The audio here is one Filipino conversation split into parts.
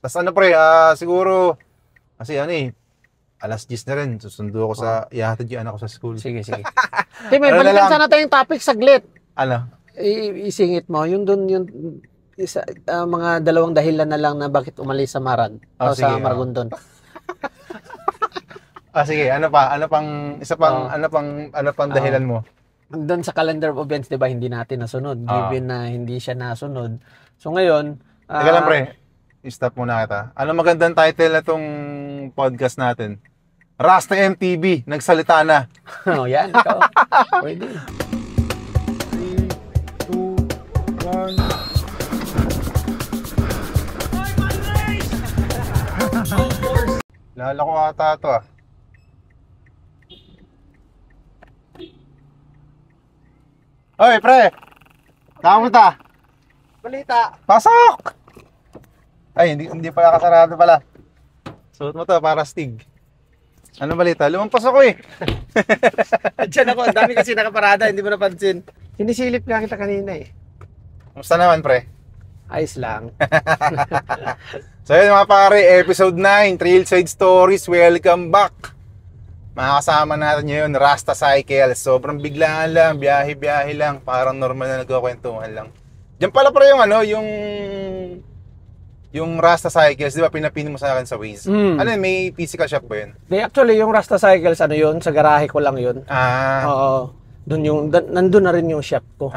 Tas ano pre, siguro, kasi ano eh, alas 10 na rin. Susundo ako sa, ihatid yung anak ko sa school. Sige. Hey, may Ano na balikan lang? sana tayong topic saglit. Ano? Isingit mo. Yung doon, yung isa, mga dalawang dahilan na lang na bakit umalis sa Maran. O sige, sa Maragondon. Sige, ano pa? Ano pang, isa pang, ano pang dahilan mo? Doon sa calendar of events, di ba, hindi natin nasunod. Given na hindi siya nasunod. So ngayon, Teka lang pre, i-stop muna kita. Ano magandang title na tong podcast natin? Rasta MTV, nagsalita na. Oh, yan, ikaw. Pwede. 3, 2, 1. Lala ko ata ito Oy, pre! Kamusta? Balita. Pasok! Ay, hindi pala kasarado pala. Suot mo to para stig. Ano balita? Lumampas ako eh. Diyan ako, ang dami kasi nakaparada, hindi mo napansin. Sinisilip nga kita kanina eh. Kamusta naman, pre? Ayos lang. So yun mga pare, episode 9, Trailside Stories, welcome back. Makakasama natin ngayon, Rasta Cycles. Sobrang biglaan lang, biyahe-biyahe lang, parang normal na nagkukwentuhan lang. Diyan pala pre yung ano, yung Rasta Cycles, di ba pinapin mo sa akin sa Waze? Ano yun, may physical shop ba yun? Actually, yung Rasta Cycles, ano yun, sa garahe ko lang yun. Oo. Nandun na rin yung shop ko.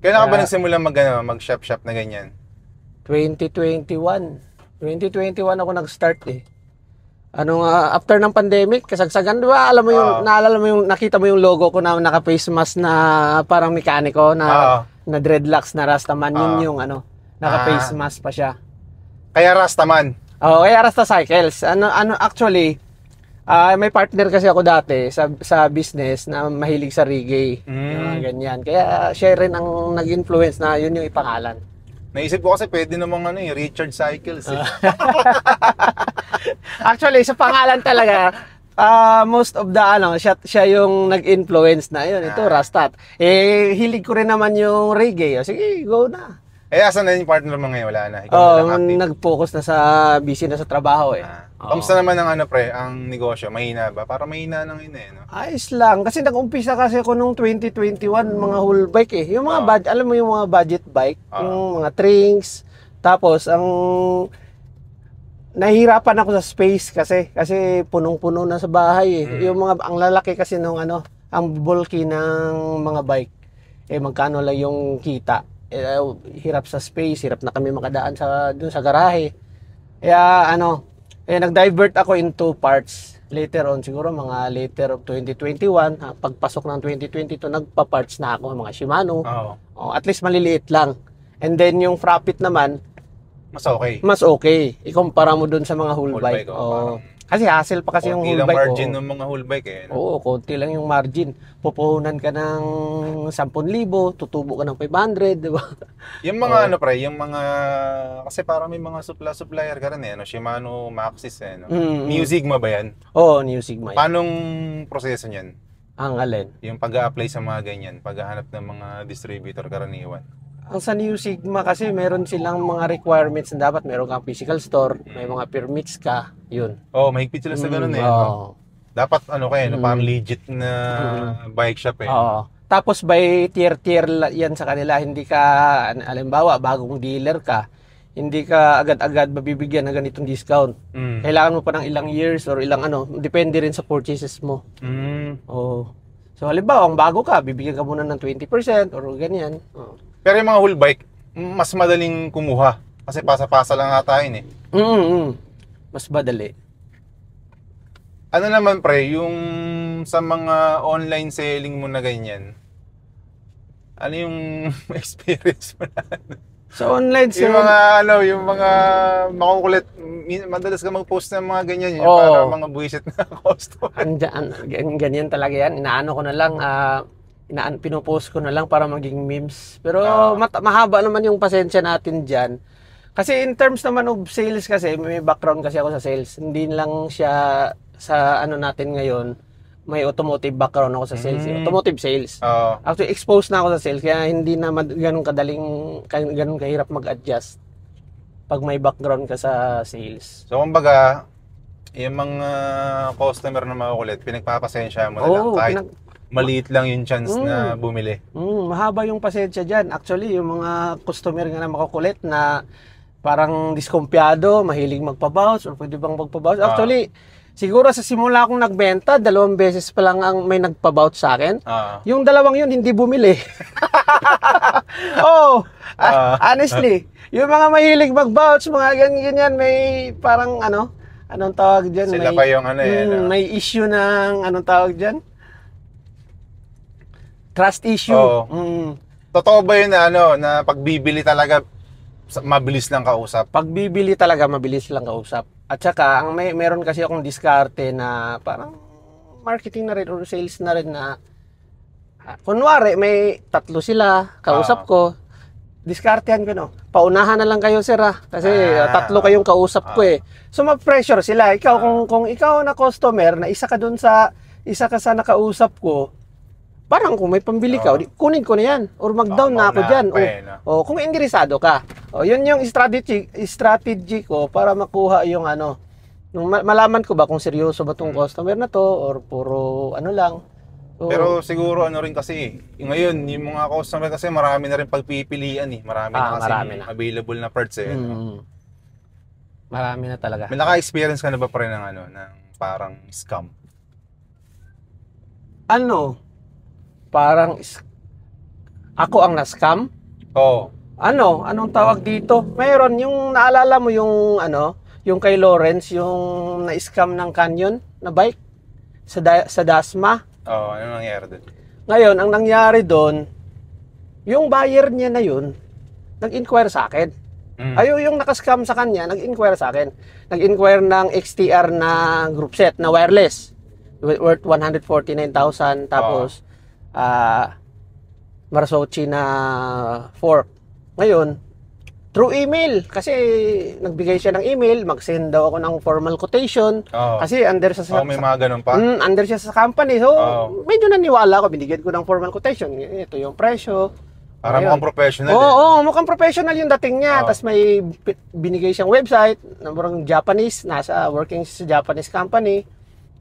Kailan ka ba nagsimula mag-shop na ganyan? 2021 ako nag-start eh. After ng pandemic, kasagsagan, di ba? Alam mo yung, naalala mo yung, nakita mo yung logo ko na naka-face mask na parang mekaniko na dreadlocks na Rastaman. Yun yung naka-face mask pa siya. Kaya Rastaman? Oo, kaya Rasta Cycles. Actually, may partner kasi ako dati sa business na mahilig sa reggae. Ganyan. Kaya siya rin ang nag-influence na yun yung ipangalan. Naisip ko kasi pwede namang Richard Cycles eh. Actually, sa pangalan talaga, most of the siya yung nag-influence na yun. Ito, Rastat. Hilig ko rin naman yung reggae. Sige, go na. Asan na yung partner mo ngayon? Wala na? Ikaw nag-focus na sa busy na sa trabaho eh. Kamusta naman ang ang negosyo? Mahina ba? Para mahina nang yun eh. No? Ayos lang. Kasi nag-umpisa kasi ako nung 2021, mga whole bike eh. Yung mga alam mo yung mga budget bike, yung mga Trinks. Tapos, nahihirapan ako sa space kasi punong-puno na sa bahay eh. Yung ang lalaki kasi nung ang bulky ng mga bike. Magkano lang yung kita. Hirap sa space, hirap na kami makadaan dun sa garahe. Kaya nag-divert ako in 2 parts. Later on, siguro mga later of 2021, pagpasok ng 2022, nagpa-parts na ako, mga Shimano. At least maliliit lang. And then yung profit naman, mas okay. Ikumpara mo dun sa mga whole bike. Kasi hassle pa kasi yung whole bike. Konti lang margin ng mga whole bike eh. Oo, konti lang yung margin. Pupuhunan ka ng 10,000, tutubo ka ng 500, di ba? Yung mga yung mga, kasi parang may mga supplier ka rin eh, Shimano, Maxxis eh. New Sigma ba yan? Oo, New Sigma yan. Paanong proseso niyan? Ang alin? Yung pag-a-apply sa mga ganyan, paghahanap ng mga distributor karaniwan. Ang sa New Sigma kasi meron silang mga requirements na dapat meron kang physical store, may mga permits ka, yun. Mahigpit sila sa ganun eh. Dapat parang legit na bike shop eh. Tapos by tier yan sa kanila, hindi ka, halimbawa, bagong dealer ka, hindi ka agad-agad mabibigyan ng ganitong discount. Kailangan mo pa ng ilang years or ilang depende rin sa purchases mo. So halimbawa, ang bago ka, bibigyan ka muna ng 20% or ganyan. Pero yung mga whole bike, mas madaling kumuha. Kasi pasa-pasa lang ata yun eh. Mas madali. Ano naman pre, yung sa mga online selling mo na ganyan, ano yung experience mo na? Sa online selling? Yung mga makukulit, madalas ka mag-post ng mga ganyan, yung para mga buwisit na customer. Ganyan talaga yan. Inaano ko na lang, pinopost ko na lang para maging memes. Pero mahaba naman yung pasensya natin dyan. Kasi in terms naman of sales kasi, may background kasi ako sa sales. Hindi lang siya sa natin ngayon, may automotive background ako sa sales. Automotive sales. Actually, exposed na ako sa sales. Kaya hindi na ganun kahirap mag-adjust. pag may background ka sa sales. So, kumbaga, yung mga customer na makukulit, pinagpapasensya mo na lang. Oo, Kahit maliit lang yung chance na bumili. Mahaba yung pasensya dyan. Actually, yung mga customer nga na makukulit na parang diskumpiyado, mahilig magpa-bounce or pwede bang magpa-bounce. Actually, siguro sa simula akong nagbenta, 2 beses pa lang ang may nagpa-bounce sa akin. Yung 2 yun, hindi bumili. Oh, honestly, yung mga mahilig mag-bounce, mga ganyan, may parang anong tawag dyan? Sila pa yung may issue ng, anong tawag dyan? Trust issue. Totoo ba yun na pagbibili talaga, mabilis lang kausap? Pagbibili talaga, mabilis lang kausap. At saka, meron kasi akong diskarte na parang marketing na rin or sales na rin na kunwari, may 3 sila, kausap ko, diskartehan ko, paunahan na lang kayo, sir, kasi 3 kayong kausap ko eh. So, mag-pressure sila. Ikaw, kung ikaw na customer, na isa ka sa nakausap ko, parang kung may pambili ka, kunin ko na yan. Or mag-down na ako dyan. Kung interesado ka. Yun yung strategy ko para makuha yung malaman ko ba kung seryoso ba tong customer na to or puro lang. Pero siguro rin kasi, ngayon, yung mga customer kasi marami na rin pagpipilian eh. Marami na kasi available na parts eh. Marami na talaga. May naka-experience ka na ba pa rin ng parang scam? Parang ako ang na-scam? Oo. Anong tawag dito? Mayroon yung naalala mo yung yung kay Lawrence, yung na-scam ng Canyon na bike sa Dasma. Oo, ano nangyari doon? Ngayon, ang nangyari doon, yung buyer niya na yun, nag-inquire sa akin. Yung naka-scam sa kanya, nag-inquire sa akin. Nag-inquire ng XTR na group set na wireless worth 149,000 tapos Marzocchi na fork. Ngayon, through email, kasi nagbigay siya ng email, mag-send daw ako ng formal quotation. Kasi under siya may mga ganun pa? Under siya sa company. So, medyo naniwala ako, binigyan ko ng formal quotation. Ito yung presyo. Para mukhang professional. Mukhang professional yung dating niya. Tapos may binigay siyang website, namurang Japanese, working sa Japanese company.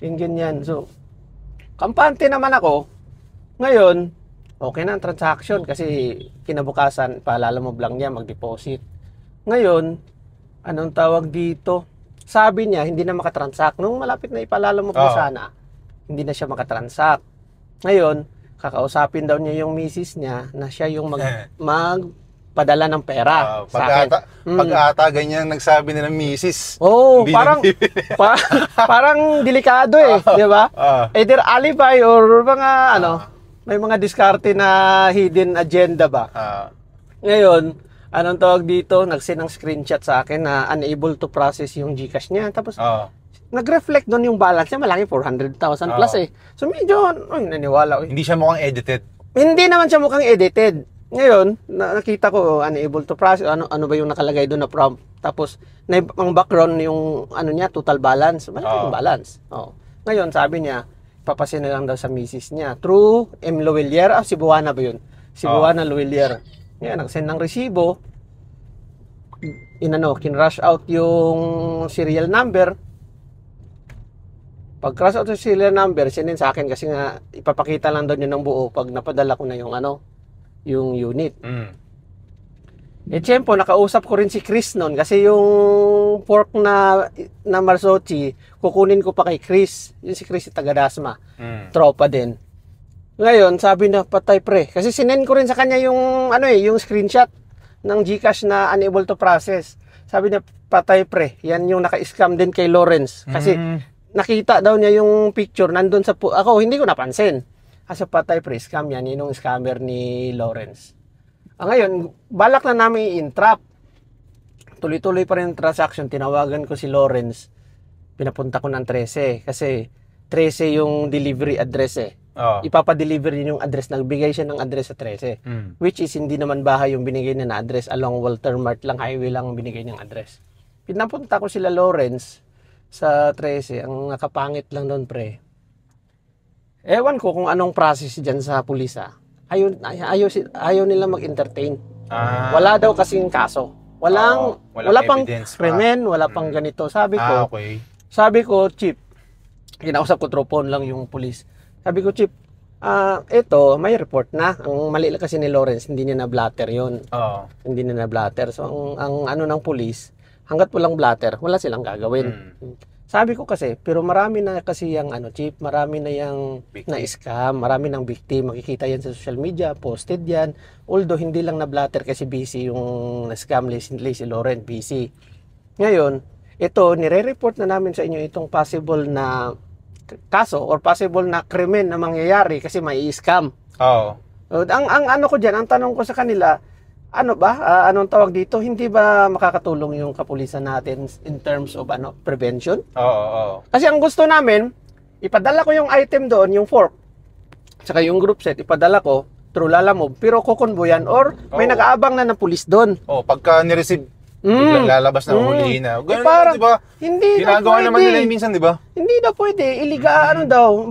Yung ganyan. So, kampante naman ako. Ngayon, okay na ang transaction kasi kinabukasan, paalala mo lang niya mag-deposit. Ngayon, anong tawag dito? Sabi niya, hindi na makatransact. Nung malapit na ipaalala mo pa sana, hindi na siya makatransact. Ngayon, kakausapin daw niya yung misis niya na siya yung magpadala ng pera sa akin. Pag-ata, ganyan nagsabi nila misis. Parang delikado eh, di ba? Either alibi or mga may mga diskarte na hidden agenda ba? Ngayon, anong tawag dito? Nag-send ng screenshot sa akin na unable to process yung GCash niya. Tapos, nag-reflect doon yung balance niya. Malaki, 400,000 plus eh. So, medyo, naniwala. Hindi siya mukhang edited? Hindi naman siya mukhang edited. Ngayon, nakita ko, unable to process. Ano ba yung nakalagay doon na prompt? Tapos, ang background yung niya, total balance. Malaki yung balance. Ngayon, sabi niya, papasin na lang daw sa misis niya. Through M. Loelier. Cebuana ba yun? Cebuana Loelier. Ngayon, nag-send ng resibo. Kinrush out yung serial number. Pag crush out yung serial number, sinin sa akin kasi nga ipapakita lang daw niya ng buo pag napadala ko na yung yung unit. Siyempre, nakausap ko rin si Chris noon kasi yung fork na Marzocchi, kukunin ko pa kay Chris. Yung si Chris, taga Dasma. Tropa din. Ngayon, sabi na, patay pre. Kasi sinend ko rin sa kanya yung, yung screenshot ng GCash na unable to process. Sabi niya, patay pre. Yan yung naka-scam din kay Lawrence. Kasi nakita daw niya yung picture nandun sa... Ako, hindi ko napansin. Kasi patay pre, scam yan. Yun yung scammer ni Lawrence. Ngayon, balak na namin i-entrap. Tuloy-tuloy pa rin yung transaction. Tinawagan ko si Lawrence. Pinapunta ko ng 13. Kasi 13 yung delivery address eh. Ipapadeliver din yung address. Nagbigay siya ng address sa 13. Which is hindi naman bahay yung binigay niya na address. Along Walter Mart lang, highway lang binigay niyang address. Pinapunta ko sila Lawrence sa 13. Ang nakapangit lang doon pre. Ewan ko kung anong process dyan sa pulisa. Ayaw nila mag-entertain. Wala daw kasing kaso. wala pang evidence pa. krimen, wala pang ganito. Okay. Sabi ko, Chief, kinausap ko tropon lang yung pulis. Sabi ko, Chief, ito, may report na. Ang mali lang kasi ni Lawrence, hindi niya na-blatter yun. Oo. Hindi niya na-blatter. So, ang ano ng pulis, hanggat walang blatter, wala silang gagawin. Sabi ko kasi, pero marami na kasi yung Chief, marami na yung na-scam, marami ng victim. Makikita yan sa social media, posted yan. Although, hindi lang na-blatter kasi busy yung na-scam, si Lawrence, busy. Ngayon, ito, nire-report na namin sa inyo itong possible na kaso or possible na krimen na mangyayari kasi may scam. Oo. Ang ano ko diyan, ang tanong ko sa kanila, anong tawag dito? Hindi ba makakatulong yung kapulisan natin in terms of prevention? Oo. Kasi ang gusto namin, ipadala ko yung item doon, yung fork. Saka yung group set, ipadala ko through Lalamove, pero kukonvoyan or may nag-aabang na ng pulis doon. Pagka ni-receive biglang lalabas na hulihin na. Ganun parang, di ba? Hindi ginagawa na naman nila yung minsan, di ba? Hindi na pwede.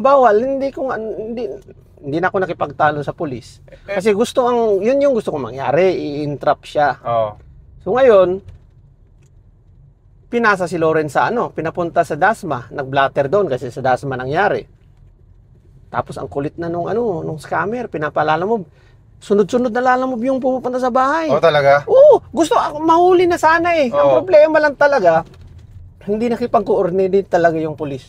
Bawal. Hindi na ako nakipagtalo sa pulis. Kasi yun yung gusto kong mangyari. I-entrap siya. Oo. So ngayon, pinasa si Lawrence sa pinapunta sa Dasma. Nag-blatter doon kasi sa Dasma nangyari. Tapos ang kulit na nung scammer, pinapalala mo. Sunod-sunod na Lalamove yung pupunta sa bahay. Talaga? Oo, gusto ako mahuli na sana eh. Ang problema lang talaga, hindi nakipag-coordinate talaga yung pulis.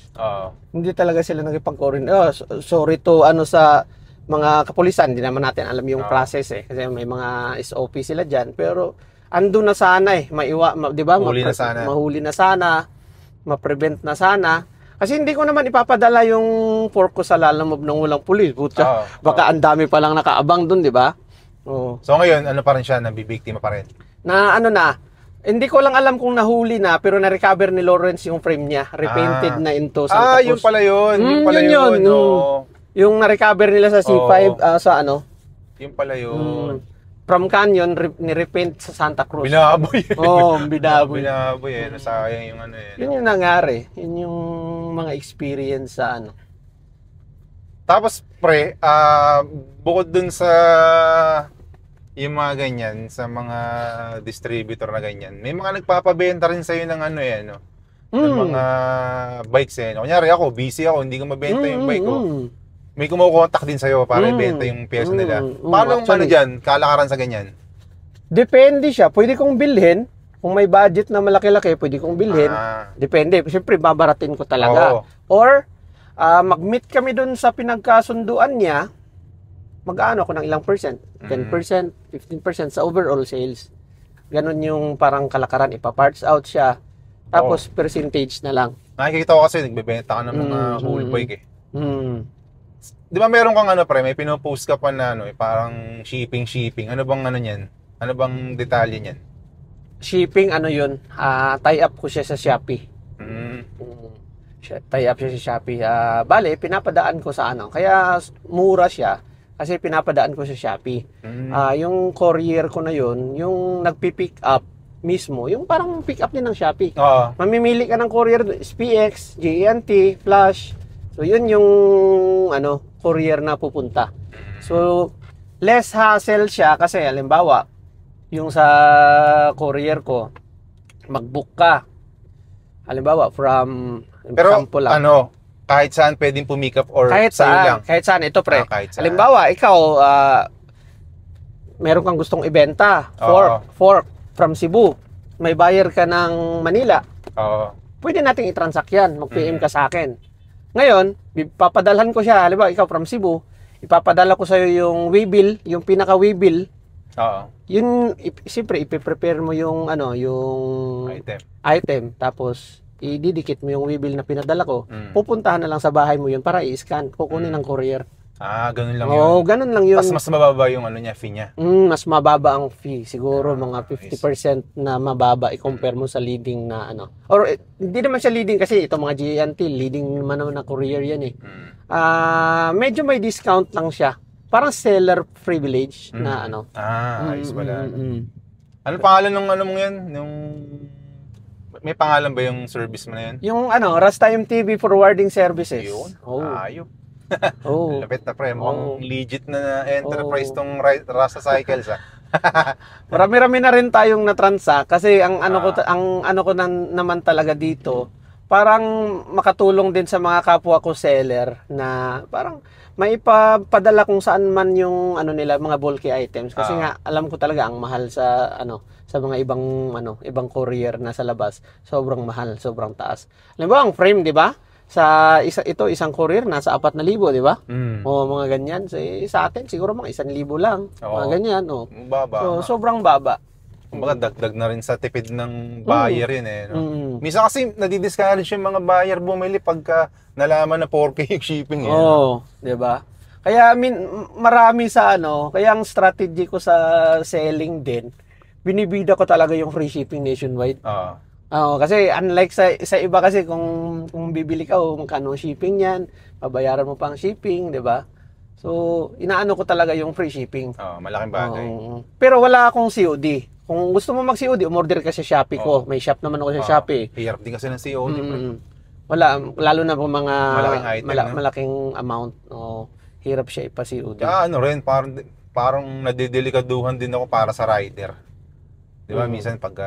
Hindi talaga sila nakipag-coordinate. Sorry to sa mga kapulisan, hindi naman natin alam yung process eh. Kasi may mga SOP sila dyan. Pero ando na sana eh. Di ba? Mahuli na sana. Ma-prevent na sana. Kasi hindi ko naman ipapadala yung fork ko sa Lalamove ng walang pulis. Baka ang dami pa lang nakaabang dun, di ba? So ngayon, pa rin siya? Nabibiktima pa rin? Hindi ko lang alam kung nahuli na, pero na-recover ni Lawrence yung frame niya. Repainted na into Santa Cruz. Yun pala yun. Yung na-recover nila sa C5, Yung pala yun. From Canyon, ni-repaint sa Santa Cruz. Binaboy. Binaboy. Binaboy nasayang yung Yun yung nangyari. Yun yung mga experience sa Tapos, pre, bukod dun sa yung mga ganyan, sa mga distributor na ganyan, may mga nagpapabenta rin sa'yo ng ng mga bikes Kunyari ako, busy ako, hindi ko mabenta yung bike ko. May kumukontak din sa'yo para ibenta yung pyesa nila. Paano dyan? Kalakaran sa ganyan? Depende siya. Pwede kong bilhin. Kung may budget na malaki-laki, pwede kong bilhin. Depende. Siyempre, babaratin ko talaga. Or, mag-meet kami dun sa pinagkasunduan niya. Mag-ano ako ng ilang percent? 10%, 15% sa overall sales. Ganon yung parang kalakaran. Ipa-parts out siya. Tapos, percentage na lang. Nakikita ko kasi, nagbebenta ka ng mga whole bike eh. Di ba meron kang pre, may pinopost ka pa na parang shipping. Ano bang niyan? Ano bang detalye niyan? Shipping yun? Tie up ko siya sa Shopee. Tie up siya sa Shopee. Bale, pinapadaan ko sa Kaya mura siya kasi pinapadaan ko sa Shopee. Yung courier ko na yun, yung nagpi-pick up mismo, yung parang pick up din ng Shopee. Mamimili ka ng courier, SPX, JNT, Flash. So yun yung courier na pupunta. So less hassle siya kasi halimbawa yung sa courier ko mag-book ka. Halimbawa from example lang. Kahit saan pwedeng pumick up or kahit sa'yo saan, lang? Kahit saan. Ito pre. Halimbawa, ikaw meron kang gustong ibenta fork from Cebu. May buyer ka ng Manila. Pwede nating i-transact yan. Mag-PM ka sa akin. Ngayon, papadalhan ko siya. Halimbawa, ikaw from Cebu, ipapadala ko sa'yo yung waybill, yung pinaka-waybill. Yun, siyempre, ipiprepare mo yung, yung item. Tapos, ididikit mo yung waybill na pinadala ko. Pupuntahan na lang sa bahay mo yun para i-scan. Kukunin ng courier. Ganun lang yun. Ganun lang yun. Mas mababa yung fee niya. Mas mababa ang fee. Siguro mga 50% na mababa i-compare mo sa leading na Or hindi naman siya leading kasi ito mga GNT, leading naman na courier yan eh. Medyo may discount lang siya. Parang seller privilege na ayos pala. Ano pangalan ng mo yan? May pangalan ba yung service mo na yan? Yung Rasta MTV Forwarding Services. Yun? Ayop. Oh. Lapit na pre, legit na enterprise tong Rasta Cycles Marami-rami na rin tayong natransact kasi ang ano ko naman talaga dito, parang makatulong din sa mga kapwa ko seller na parang maipapadala kung saan man yung ano nila mga bulky items kasi nga alam ko talaga ang mahal sa sa mga ibang courier na sa labas, sobrang mahal, sobrang taas. Alam mo ang frame, 'di ba? Isang courier nasa 4,000, di ba? O mga ganyan. Sa atin siguro mga 1,000 lang. Mga ganyan, oh. Baba. So sobrang baba. Kumbaga dagdag na rin sa tipid ng buyer yun no? Minsan kasi nadidiscourage yung mga buyer bumili pagka nalaman na 4K yung shipping Oo, di ba? Kaya marami sa kaya ang strategy ko sa selling din, binibida ko talaga yung free shipping nationwide. Kasi unlike sa iba kasi kung bibili ka magkano shipping niyan, babayaran mo pa ang shipping, 'di ba? So, inaano ko talaga yung free shipping. Malaking bagay. Pero wala akong COD. Kung gusto mo mag-COD, umorder ka sa Shopee ko. May shop naman ako sa Shopee. Hirap din kasi ng COD. Wala, lalo na kung mga malaking item, malaking amount. Hirap siya ipa-COD. Rin, parang nadidelikaduhan din ako para sa rider. Di ba, minsan pag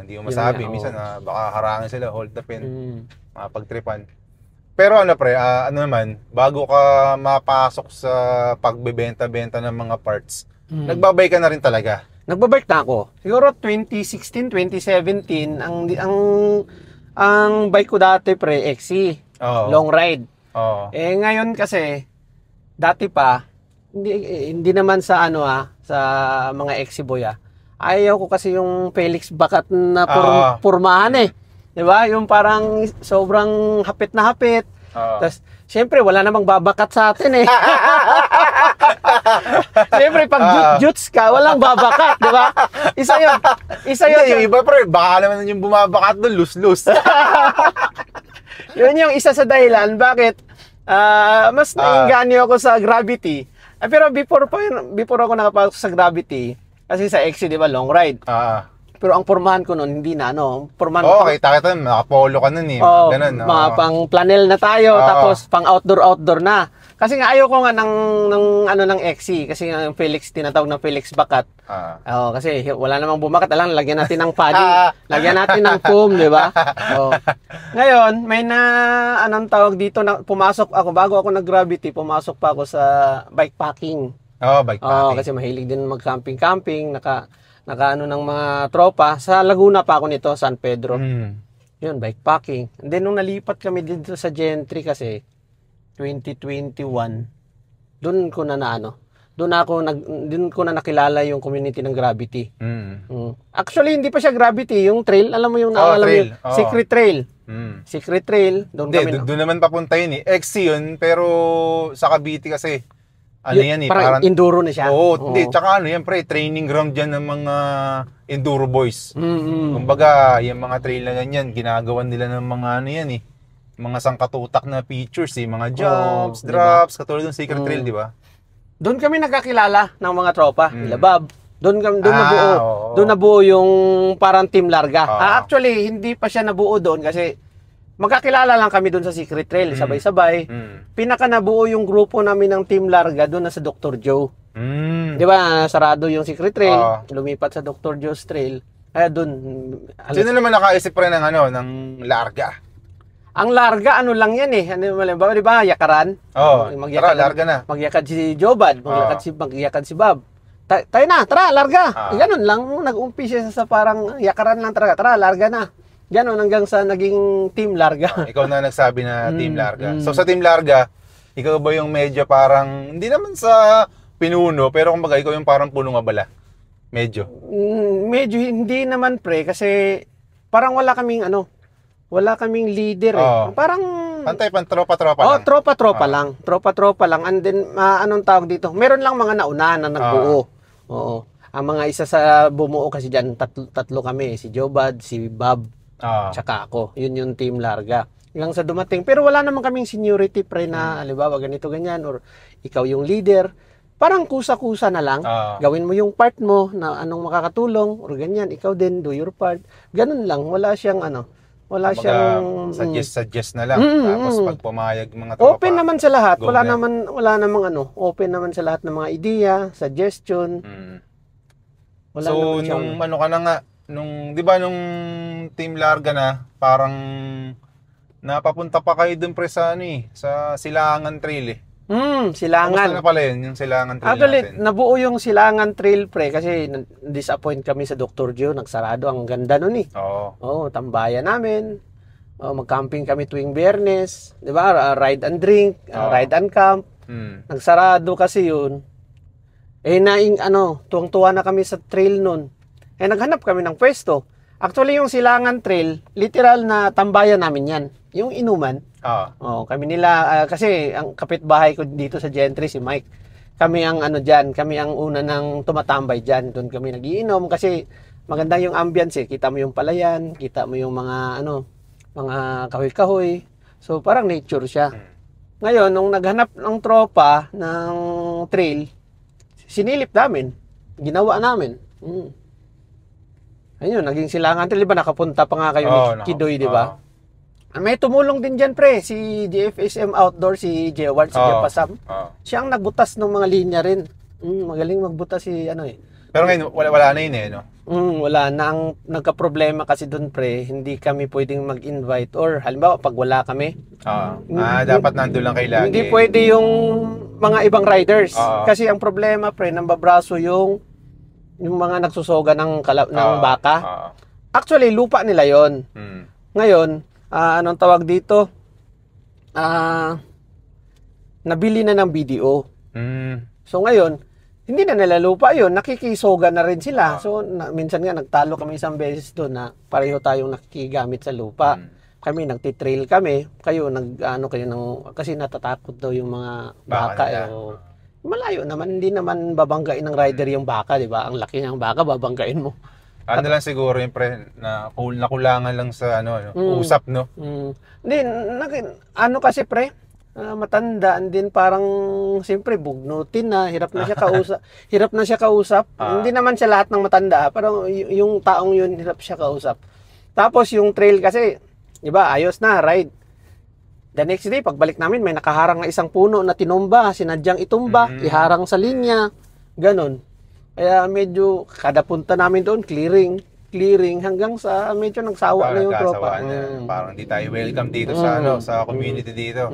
hindi mo masabi, minsan baka harangin sila, hold the pen, mapagtripan. Pero pre, naman, bago ka mapasok sa pagbebenta-benta ng mga parts, nagbabay ka na rin talaga. Nagbabike na ako. Siguro 2016, 2017, ang bike ko dati XC, long ride. Ngayon kasi, dati pa, hindi naman sa sa mga XC boy ayaw ko kasi yung Felix Bakat na purmahan 'di ba? Yung parang sobrang hapit na hapit. Tapos syempre wala namang babakat sa atin Syempre pag juts ka, walang babakat, 'di ba? Isa 'yun. Yung iba baka naman yung bumabakat doon lus-lus. Yun yung isa sa dahilan bakit mas nainganyo ako sa Gravity. Pero before ako nakapasok sa Gravity, kasi sa XC, di ba, long ride. Pero ang pormahan ko noon, hindi na, pormahan kita nakapolo ka nun ganun. Mga pang planel na tayo, tapos pang outdoor na. Kasi nga, ayoko nga ng XC. Kasi nga yung Felix, tinatawag ng Felix Bakat. Kasi wala namang bumakat. Lagyan natin ng padding. Lagyan natin ng foam, di ba? Ngayon, may anong tawag dito, pumasok ako, bago ako nag-Gravity, pumasok pa ako sa bikepacking. Bikepacking. Kasi mahilig din mag-camping-camping, naka ng mga tropa. Sa Laguna pa ako nito, San Pedro. Yun, bikepacking. And then, nung nalipat kami dito sa Gentry kasi, 2021, doon ko na nakilala yung community ng Gravity. Actually, hindi pa siya Gravity. Yung trail, alam mo yung trail. Secret Trail. Secret Trail. Doon naman papunta yun XC yun, pero sa Cavite kasi, parang enduro na siya. Tsaka training ground dyan ng mga enduro boys. Kumbaga, yung mga trail na ganyan, ginagawan nila ng mga mga sangkatutak na features, mga jumps, drops, katulad ng Secret Trail, di ba? Doon kami nagkakilala ng mga tropa, nila Bob. Doon nabuo. Doon nabuo yung parang team larga. Actually, hindi pa siya nabuo doon kasi magkakilala lang kami doon sa Secret Trail, sabay-sabay. Pinaka nabuo yung grupo namin ng Team Larga doon na sa Dr. Joe. Di ba, sarado yung Secret Trail, lumipat sa Dr. Joe's Trail. Kaya doon. Sino naman nakaisip rin ng Larga? Ang Larga, lang yan di ba, yakaran? Larga na. Magyakad si Jobad, magyakad si Bob. Tayo na, tara, Larga. Ganun lang, nag-umpisa sa parang yakaran lang talaga. Tara, Larga na. Ganon hanggang sa naging Team Larga. Ikaw na nagsabi na Team Larga. So sa Team Larga, ikaw ba yung medyo parang, hindi naman sa pinuno, pero kumbaga ikaw yung parang punong abala? Medyo? Medyo hindi naman kasi parang wala kaming leader Parang pantay, tropa-tropa lang. Tropa-tropa lang. And then, anong tawag dito? Meron lang mga nauna na nagbuo. Ang mga isa sa bumuo kasi dyan, tatlo kami. Si Jobad, si Bob, tsaka ako. Yun yung Team Larga. Hanggang sa dumating. Pero wala naman kaming seniority na, halimbawa, ganito, ganyan, or ikaw yung leader. Parang kusa-kusa na lang. Gawin mo yung part mo na anong makakatulong, or ganyan, ikaw din, do your part. Ganun lang. Wala siyang suggest na lang. Tapos pag pumayag mga tropa. Open naman sa lahat. Wala namang open naman sa lahat ng mga ideya, suggestion. Wala So, naman siya, nung ano ka na nga, di ba nung Team Larga na, parang napapunta pa kayo dun pre sa ano eh, sa Silangan Trail eh. Kamusta Silangan. na pala yun, yung Silangan Trail Actually, natin? nabuo yung Silangan Trail pre kasi disappoint kami sa Dr. Gio, nagsarado. Ang ganda nun eh. Oo. Oo, tambayan namin. Mag-camping kami tuwing Biyernes, 'di ba? Ride and drink, ride and camp. Nagsarado kasi 'yun. Tuwang-tuwa na kami sa trail nun. Naghanap kami ng pwesto. Actually, yung Silangan Trail, literal na tambayan namin 'yan. Yung inuman. Kami nila kasi ang kapitbahay ko dito sa Gentry si Mike. Kami ang kami ang una nang tumatambay diyan. Doon kami nagiinom kasi maganda yung ambience eh. Kita mo yung palayan, kita mo yung mga mga kahoy-kahoy. So, parang nature siya. Ngayon, nung naghanap ng tropa ng trail, sinilip namin. Ginawa namin. Ayun, naging Silangan Trail. Diba, nakapunta pa nga kayo ni Kidoy, di ba? May tumulong din dyan, pre. Si GFSM Outdoor, si Jeward, si Jepasam. Siya ang nagbutas ng mga linya rin. Magaling magbutas si Pero ngayon, wala na yun eh, no? Wala na. Ang nagka-problema kasi doon, pre, hindi kami pwedeng mag-invite or halimbawa pag wala kami. Dapat nandun lang kayo lagi. Hindi pwede yung mga ibang riders. Kasi ang problema, pre, nambabraso yung mga nagsusoga ng baka. Actually, lupa nila yon. Ngayon, anong tawag dito? Nabili na ng BDO. So ngayon, hindi na nila lupa yun, nakikisoga na rin sila. So, minsan nga, nagtalo kami isang beses doon na pareho tayong nakikigamit sa lupa. Kami, nagtitrail kami. Kayo, kasi natatakot daw yung mga baka. Malayo naman, hindi naman babanggain ng rider yung baka, di ba? Ang laki ng baka, babanggain mo. Lang siguro yung pre, nakulangan lang sa usap, no? Hindi, kasi pre, matanda din parang siyempre bugnutin na hirap na siya kausap hindi naman siya lahat ng matanda pero yung taong yun hirap siya kausap. Tapos yung trail kasi 'di ba ayos na ride, the next day pagbalik namin may nakaharang na isang puno na tinumba, sinadyang itumba, iharang sa linya, ganon. Kaya medyo kada punta namin doon clearing hanggang sa medyo nagsawa na yung tropa. Parang di tayo welcome dito sa community dito.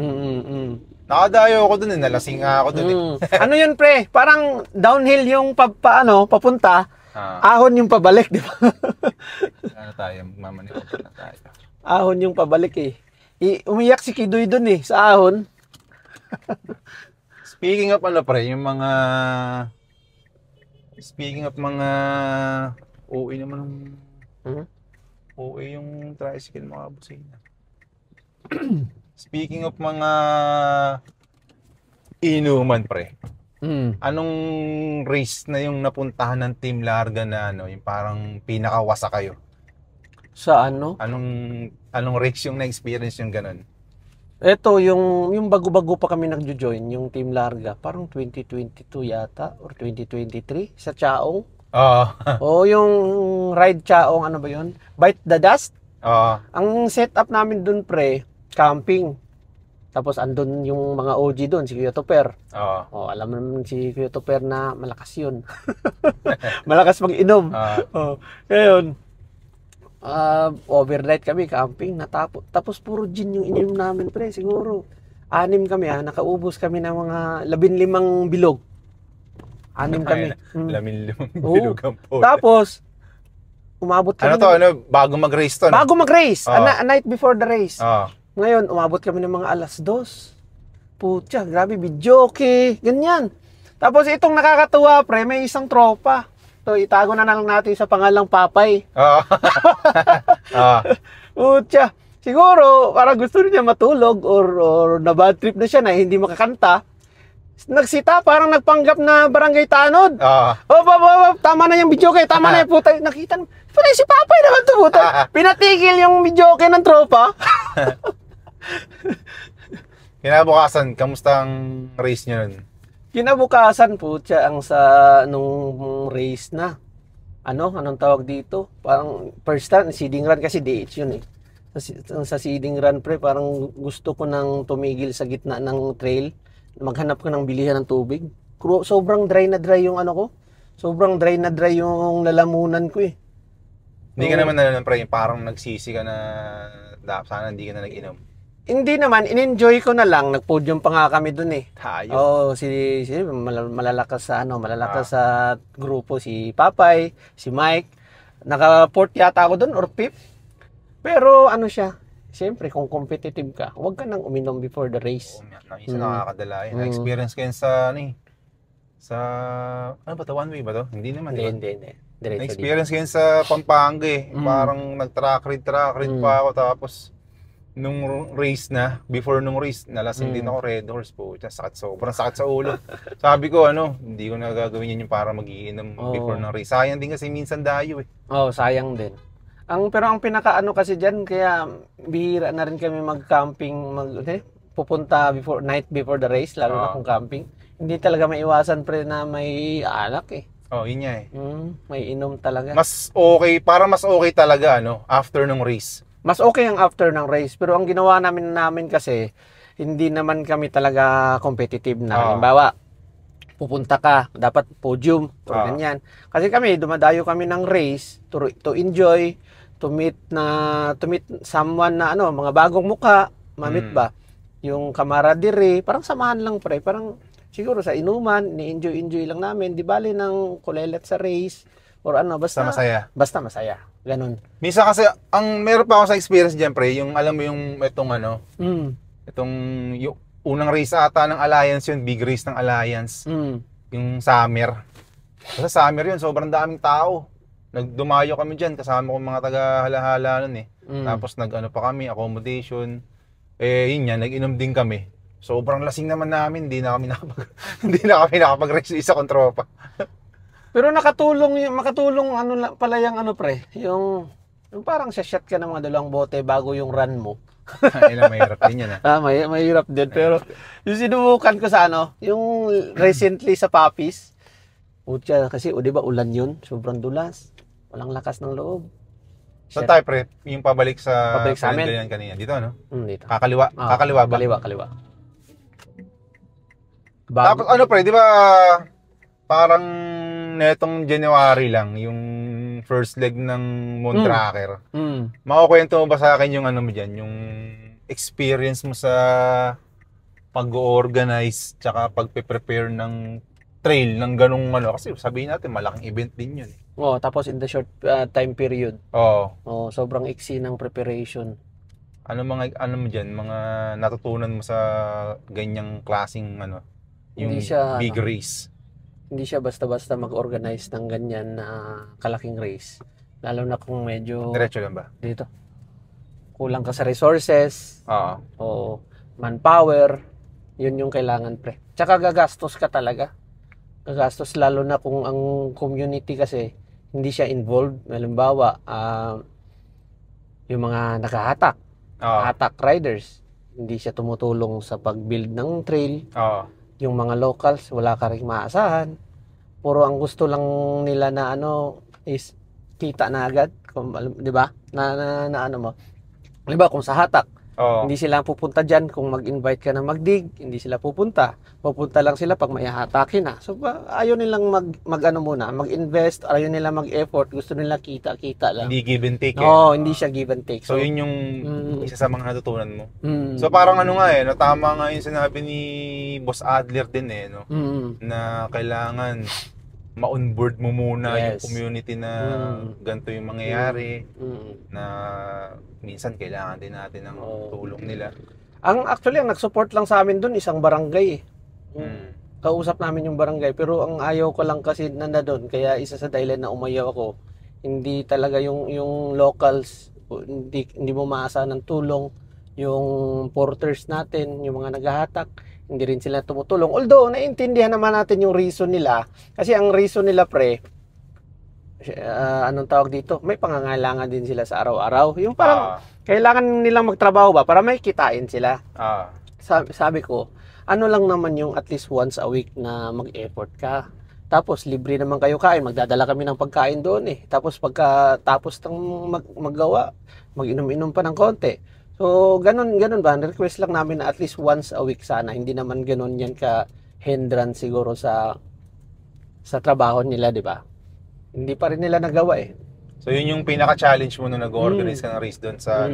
Nakadayo ako dun nalasing ako dun Ano yun pre? Parang downhill yung papunta, ahon yung pabalik, di ba? Mamanipod na tayo. Ahon yung pabalik eh. Umiyak si Kidoy dun sa ahon. Speaking of pre, yung mga OA naman OA yung tricycle mga busina. Speaking of mga inuman pre. Anong race na yung napuntahan ng Team Larga na yung parang pinakawasa kayo? Sa Anong race yung na-experience yung ganun? Ito yung bago-bago pa kami nagjo-join yung Team Larga, parang 2022 yata or 2023 sa Chaong. Yung ride Chaong, ano ba yun? Bite the Dust. Ang setup namin dun pre, camping. Tapos andun yung mga OG dun, si Kuya Topper. Alam mo naman si Kuya Topper na malakas yun. Malakas mag-inom. Ngayon, overnight kami camping, tapos puro gin yung ininom namin pre, siguro 6 kami nakaubos kami ng mga 15 bilog. 6 kami. 15 bilog ang po. Tapos umabot kami bago mag-race to? Bago mag-race, a night before the race. Ngayon, umabot kami ng mga 2:00. Putya, grabe, videoke, ganyan. Tapos itong nakakatuwa pre, may isang tropa. So, itago na lang natin sa pangalang Papay. Putya, siguro, parang gusto niya matulog or na bad trip na siya na hindi makakanta. Nagsita, parang nagpanggap na barangay tanod. Tama na yung videoke, tama na yung puta. Nakita mo, si Papay naman to puta. Pinatigil yung videoke ng tropa. Kinabukasan, kamusta ang race nyo nun? Kinabukasan po siya nung race na. Anong tawag dito? Parang first time, seeding run kasi DH yun eh. Sa seeding run pre, parang gusto ko nang tumigil sa gitna ng trail. Maghanap ko ng bilihan ng tubig. Sobrang dry na dry yung ko. Sobrang dry na dry yung lalamunan ko eh. Hindi ka naman pre, parang nagsisi ka na sana hindi ka na nag-inom. Hindi naman, in-enjoy ko na lang. Nag-podium pa nga kami dun eh. Tayo. Si malalakas sa grupo si Papay, si Mike. Naka-fourth yata ako dun or fifth. Pero ano siya, siyempre kung competitive ka, huwag ka nang uminom before the race. Isa nakakadala yun. Na-experience ko yun sa ano ba to? One way ba to? Hindi naman. Hindi. Na-experience ko yun sa Pampanga eh. Parang nag-track read pa ako. Tapos, nung race na, before nung race, nalasing din ako Red Horse po. Sobrang sakit sa ulo. Sabi ko, hindi ko na gagawin yun yung para mag-iinom before ng race. Sayang din kasi minsan dayo eh. Sayang din. Pero ang pinaka-ano kasi dyan, kaya bihira na rin kami mag-camping, pupunta night before the race, lalo na kung camping. Hindi talaga maiwasan pre na may alak eh. Yun nga eh. May inom talaga. Mas okay talaga after ng race. Mas okay ang after ng race, pero ang ginawa namin kasi hindi naman kami talaga competitive na. Halimbawa, pupunta ka, dapat podium o ganyan. Kasi kami dumadayo kami ng race to enjoy, to meet someone na mga bagong mukha, ma-meet ba? Yung camaraderie, parang samahan lang pre, parang siguro sa inuman, ni-enjoy lang namin. Di bali ng kulelet sa race or basta masaya. Basta masaya. Ganun. Minsan kasi, meron pa ako sa experience dyan, pre, yung alam mo yung itong yung unang race ata ng Alliance yun, big race ng Alliance. Yung summer. Kasi summer yun, sobrang daming tao. Nagdumayo kami dyan, kasama ko mga taga-halahala nun eh. Tapos pa kami, accommodation. Yun yan, nag-inom din kami. Sobrang lasing naman namin, hindi na kami nakapag-race isa kong tropa. Pero makatulong pala yung pre, yung parang shot ka ng mga dalawang bote bago yung run mo. Mahirap din yan mahirap din. Pero yung sinubukan ko sa yung recently sa Papis, kasi di ba ulan yun, sobrang dulas, walang lakas ng loob. So tayo pre, yung pabalik sa amin kanina, dito dito. Kakaliwa ba? Kaliwa. Tapos pre, di ba parang netong January lang yung first leg ng Moontracker. Makukwento mo ba sa akin yung mo diyan, yung experience mo sa pag-organize tsaka pagpe-prepare ng trail ng ganung kasi sabihin natin malaking event din yun. Tapos in the short time period. Sobrang iksi ng preparation. Ano mo diyan, mga natutunan mo sa ganyang klaseng yung big race? Hindi siya basta-basta mag-organize ng ganyan na kalaking race. Lalo na kung medyo diretso lang ba? Dito. Kulang ka sa resources. Oo. Manpower. Yun yung kailangan pre. Tsaka gagastos ka talaga. Gagastos lalo na kung ang community kasi hindi siya involved. Halimbawa, yung mga nakahatak. Hatak riders. Hindi siya tumutulong sa pag-build ng trail. Yung mga locals, wala ka rin maasahan. Puro ang gusto lang nila na is kita na agad, di ba? Di ba kung sa hatak, hindi sila pupunta diyan kung mag-invite ka na magdig, hindi sila pupunta. Pupunta lang sila pag may hatakin na. So ayaw nilang mag-invest, ayaw nila mag-effort, gusto nila kita lang. Hindi give and take. Hindi siya give and take. So yun yung isa sa mga natutunan mo. So parang tama nga yung sinabi ni Boss Adler din na kailangan ma-onboard mo muna yung community na ganito yung mangyayari, na minsan kailangan din natin ng tulong nila. Ang nag-support lang sa amin doon isang barangay. Kausap namin yung barangay, pero ang ayaw ko lang kasi doon, kaya isa sa dahilan na umayaw ako, hindi talaga yung locals, hindi mo maasa ng tulong, yung porters natin, yung mga naghahatak, hindi rin sila tumutulong. Although, naiintindihan naman natin yung reason nila. Kasi ang reason nila, pre, anong tawag dito? May pangangailangan din sila sa araw-araw. Yung parang, kailangan nilang magtrabaho ba para may kitain sila. Sabi ko, lang naman yung at least once a week na mag-effort ka. Tapos, libre naman kayo kain. Magdadala kami ng pagkain doon eh. Tapos, pagkatapos ng maggawa, mag-inom-inom pa ng konti. So, ganun ba? Request lang namin na at least once a week sana. Hindi naman ganun yan ka hindrance siguro sa sa trabaho nila, di ba? Hindi pa rin nila nagawa eh. So yun yung pinaka-challenge mo nung nag-organize ka ng race doon sa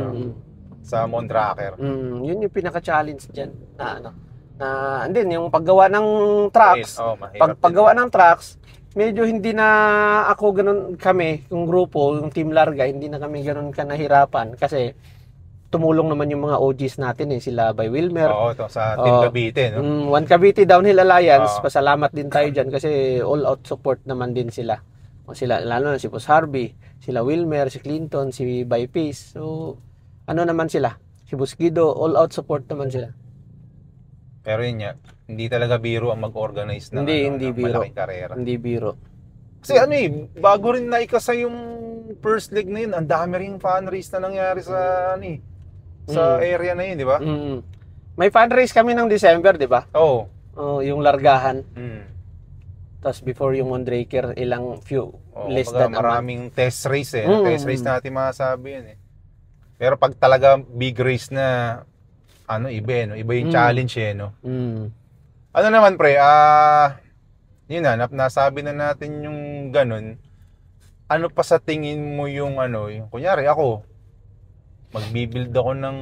sa Mondraker. Yun yung pinaka-challenge diyan na ano. Na and then yung paggawa ng trucks. Paggawa ng trucks, medyo hindi na ako ganun kami, yung grupo, yung Team Larga, hindi na kami ganun ka nahirapan kasi tumulong naman yung mga OGs natin eh, sila by Wilmer. Oo, to sa Team Cavite, no? One Cavite Downhill Alliance, pasalamat din tayo dyan kasi all-out support naman din sila. O sila, lalo na si Boss Harvey, sila Wilmer, si Clinton, si By Peace. So, ano naman sila? Si Boss Guido, all-out support naman sila. Pero yun nga, hindi talaga biro ang mag-organize ng, hindi ng biro. malaking karera. Hindi biro. Kasi ano eh, bago rin naikasa yung first leg na yun, ang dami ring fan race na nangyari sa ano eh, sa area na yun, di ba? May fundraise kami ng December, di ba? Oo. Yung largahan. Tapos before yung Mondraker, less than maraming test race eh. Test race natin masasabi yun eh. Pero pag talaga big race na, ano, iba eh, no? Iba yung challenge eh, no? Ano naman pre, yun na, nasabi na natin yung ganun. Ano pa sa tingin mo yung ano, yung, kunyari ako, magbibuild ako ng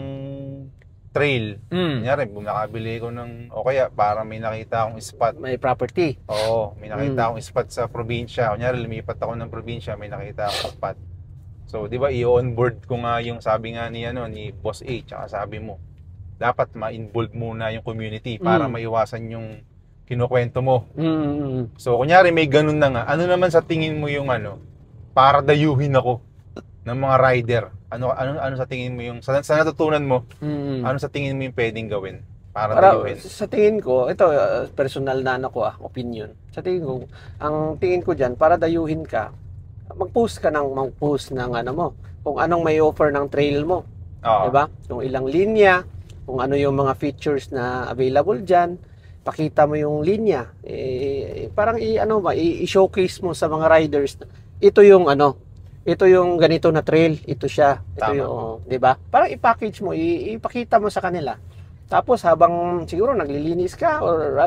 trail. Kunyari, nakabili ko ng, o kaya para may nakita akong spot. May property. Oo, may nakita akong spot sa probinsya. Kunyari, lumipat ako ng probinsya, may nakita akong spot. So, di ba, i-onboard ko nga yung sabi nga ni, ano, ni Boss A, tsaka sabi mo, dapat ma-involve muna yung community para maiwasan yung kinukwento mo. So, kunyari, may ganun na nga. Ano naman sa tingin mo yung ano, para dayuhin ako ng mga rider? Ano sa tingin mo yung sa natutunan mo? Ano sa tingin mo yung pwedeng gawin para dayuhin? Sa tingin ko, ito personal na ano ko opinion. Sa tingin ko, ang tingin ko diyan para dayuhin ka, mag-post ng ano mo, kung anong may offer ng trail mo. 'Di ba? Yung ilang linya, kung ano yung mga features na available diyan, pakita mo yung linya. Parang i-showcase mo sa mga riders. Ito yung ganito na trail, ito siya. Ito yung, 'di ba? Parang i-package mo, ipakita mo sa kanila. Tapos habang siguro naglilinis ka or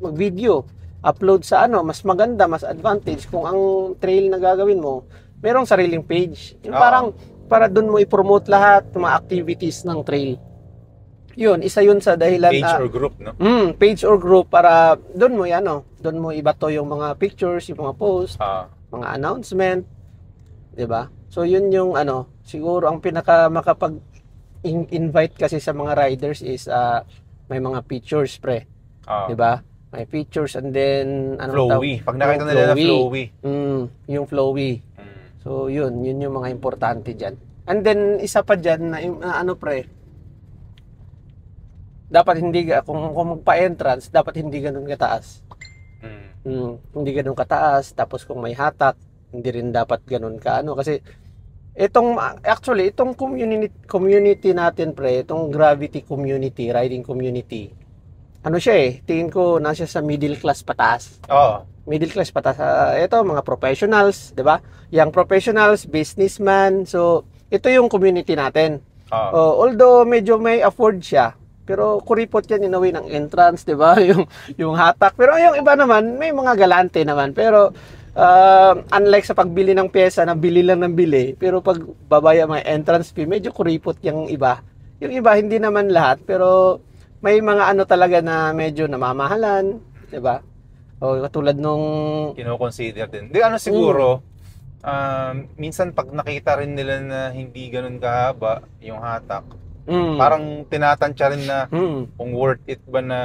mag-video, upload sa mas maganda, mas advantage kung ang trail na gagawin mo, merong sariling page. Yung parang para doon mo i-promote lahat ng mga activities ng trail. Yun, isa yun sa dahilan page or group, no? Page or group para doon mo ibato yung mga pictures, yung mga post, mga announcement. 'Di ba? So yun yung siguro ang pinaka makapag-invite kasi sa mga riders is may mga pictures pre. 'Di ba? May pictures and then flowy. Pag nakita nila na flowy. Yung flowy. So yun yung mga importante diyan. And then isa pa diyan na pre. Dapat hindi kung magpa-entrance, dapat hindi ganoon kataas. Hindi ganoon kataas, tapos kung may hatak hindi rin dapat ganun ka kasi itong community natin pre, itong gravity community, riding community, siya tingin ko nasa sa middle class pataas. Middle class pataas. Ito mga professionals, 'di ba? Yang professionals, businessman. So ito yung community natin. Although medyo may afford siya, pero kuripot yan in a way ng entrance, 'di ba? Yung hatak. Pero yung iba naman may mga galante naman, pero unlike sa pagbili ng pyesa na bili lang ng bili, pero pag babaya may entrance fee, medyo kuripot yung iba. Yung iba hindi naman lahat, pero may mga talaga na medyo namamahalan, 'di ba? O katulad nung kino-consider din. Di siguro minsan pag nakita rin nila na hindi ganoon kahaba yung hatak, parang tinatansya rin na kung worth it ba na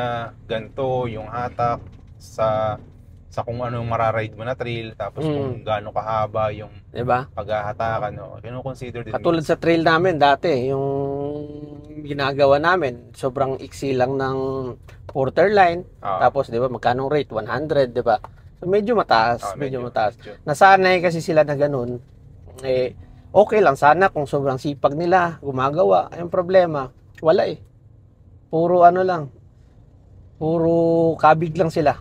ganito yung hatak sa kung ano yung mararide mo na trail, tapos kung gaano kahaba yung paghahatakan, kino-consider din. Katulad sa trail namin dati, yung ginagawa namin, sobrang iksi lang ng quarter line, tapos 'di ba magkano rate 100, 'di ba? So medyo mataas, medyo mataas. Nasanay kasi sila na ganoon. Okay lang sana kung sobrang sipag nila gumagawa. Yung problema, wala puro lang. Puro kabig lang sila.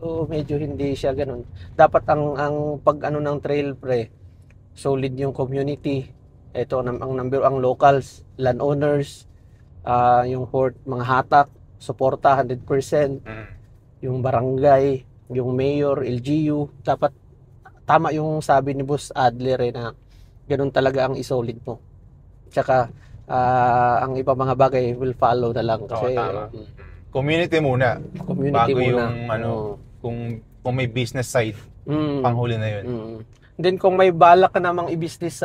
So medyo hindi siya ganun. Dapat ang pag ng trail pre, solid yung community. Ito ang locals, landowners, yung port, mga hatak, suporta 100%. Yung barangay, yung mayor, LGU, dapat tama yung sabi ni Boss Adler na ganun talaga ang isolid mo. Tsaka ang iba mga bagay will follow na lang kasi tama. Community muna. Community bago muna. yung kung may business side, panghuli na yun. Then kung may balak ka namang i-business,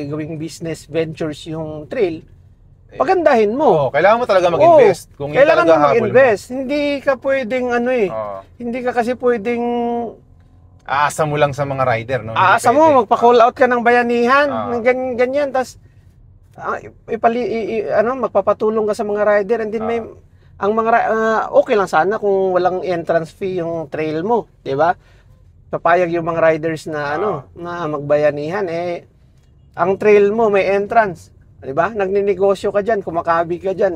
gawing business ventures yung trail, pagandahin mo. Kailangan mo talaga mag-invest. Kung kailangan mo habol mag-invest. Hindi ka pwedeng hindi ka kasi pwedeng aasa mo lang sa mga rider, no? aasa mo, magpa-call out ka ng bayanihan, ganyan, tas magpapatulong ka sa mga rider, and then ang mga okay lang sana kung walang entrance fee yung trail mo, 'di ba? Papayag yung mga riders na na magbayanihan, ang trail mo may entrance, 'di ba? Nagninegosyo ka diyan, kumakabi ka diyan,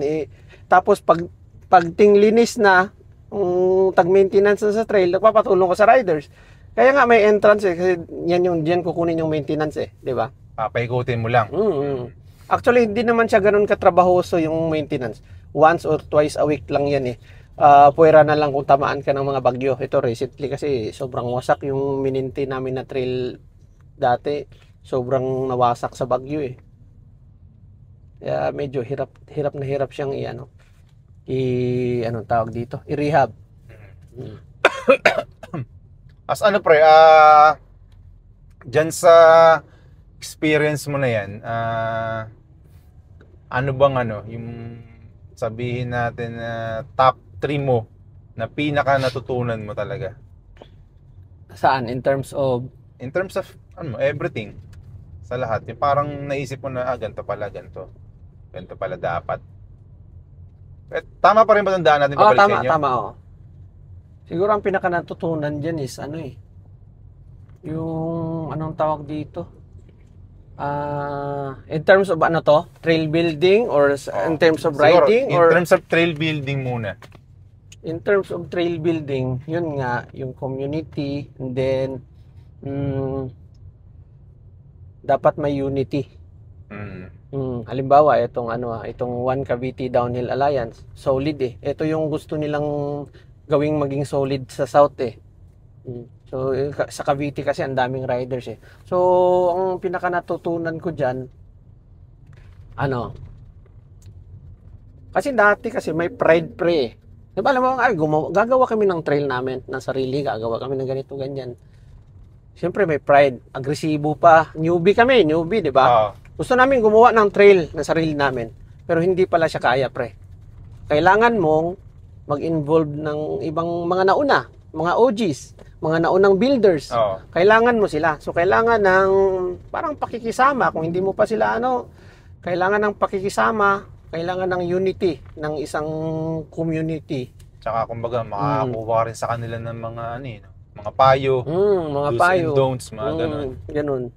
tapos pag tinglinis na tag-maintenance na sa trail, nagpapatulong ka sa riders. Kaya nga may entrance kasi diyan kukunin yung maintenance 'di ba? Papaikutin mo lang. Actually, hindi naman siya ganun katrabahoso yung maintenance. Once or twice a week lang yan Puwera na lang kung tamaan ka ng mga bagyo. Ito recently kasi sobrang wasak yung mininti namin na trail dati. Sobrang nawasak sa bagyo Kaya medyo hirap na hirap siyang anong tawag dito? I-rehab. As pre, dyan sa experience mo na yan, ano bang yung sabihin natin na top 3 mo na pinaka natutunan mo talaga? Saan? In terms of everything. Sa lahat. Yung parang naisip mo na, ganito pala, ganito dapat. Tama pa rin ba tandaan natin pabalik sa inyo? Tama. Siguro ang pinaka natutunan dyan is yung anong tawag dito? In terms of trail building or in terms of riding? In terms of trail building muna. In terms of trail building, yun nga, yung community, and then dapat may unity. Halimbawa, itong One Cavite Downhill Alliance, solid Ito yung gusto nilang gawing maging solid sa South So, sa Cavite kasi ang daming riders So, ang pinaka natutunan ko dyan, kasi dati may pride Diba, alam mo, gagawa kami ng trail namin, ng sarili, gagawa kami ng ganito, ganyan. Siyempre may pride, agresibo pa, newbie, di ba? Gusto namin gumawa ng trail na sarili namin, pero hindi pala siya kaya, Kailangan mong mag-involve ng ibang mga nauna, mga OGs, mga naunang builders. Kailangan mo sila. So, kailangan ng parang pakikisama. Kung hindi mo pa sila, kailangan ng pakikisama, kailangan ng unity ng isang community. Tsaka, kumbaga, makakuha rin sa kanila ng mga, mga payo, mga do's payo. and don'ts, mga ganun.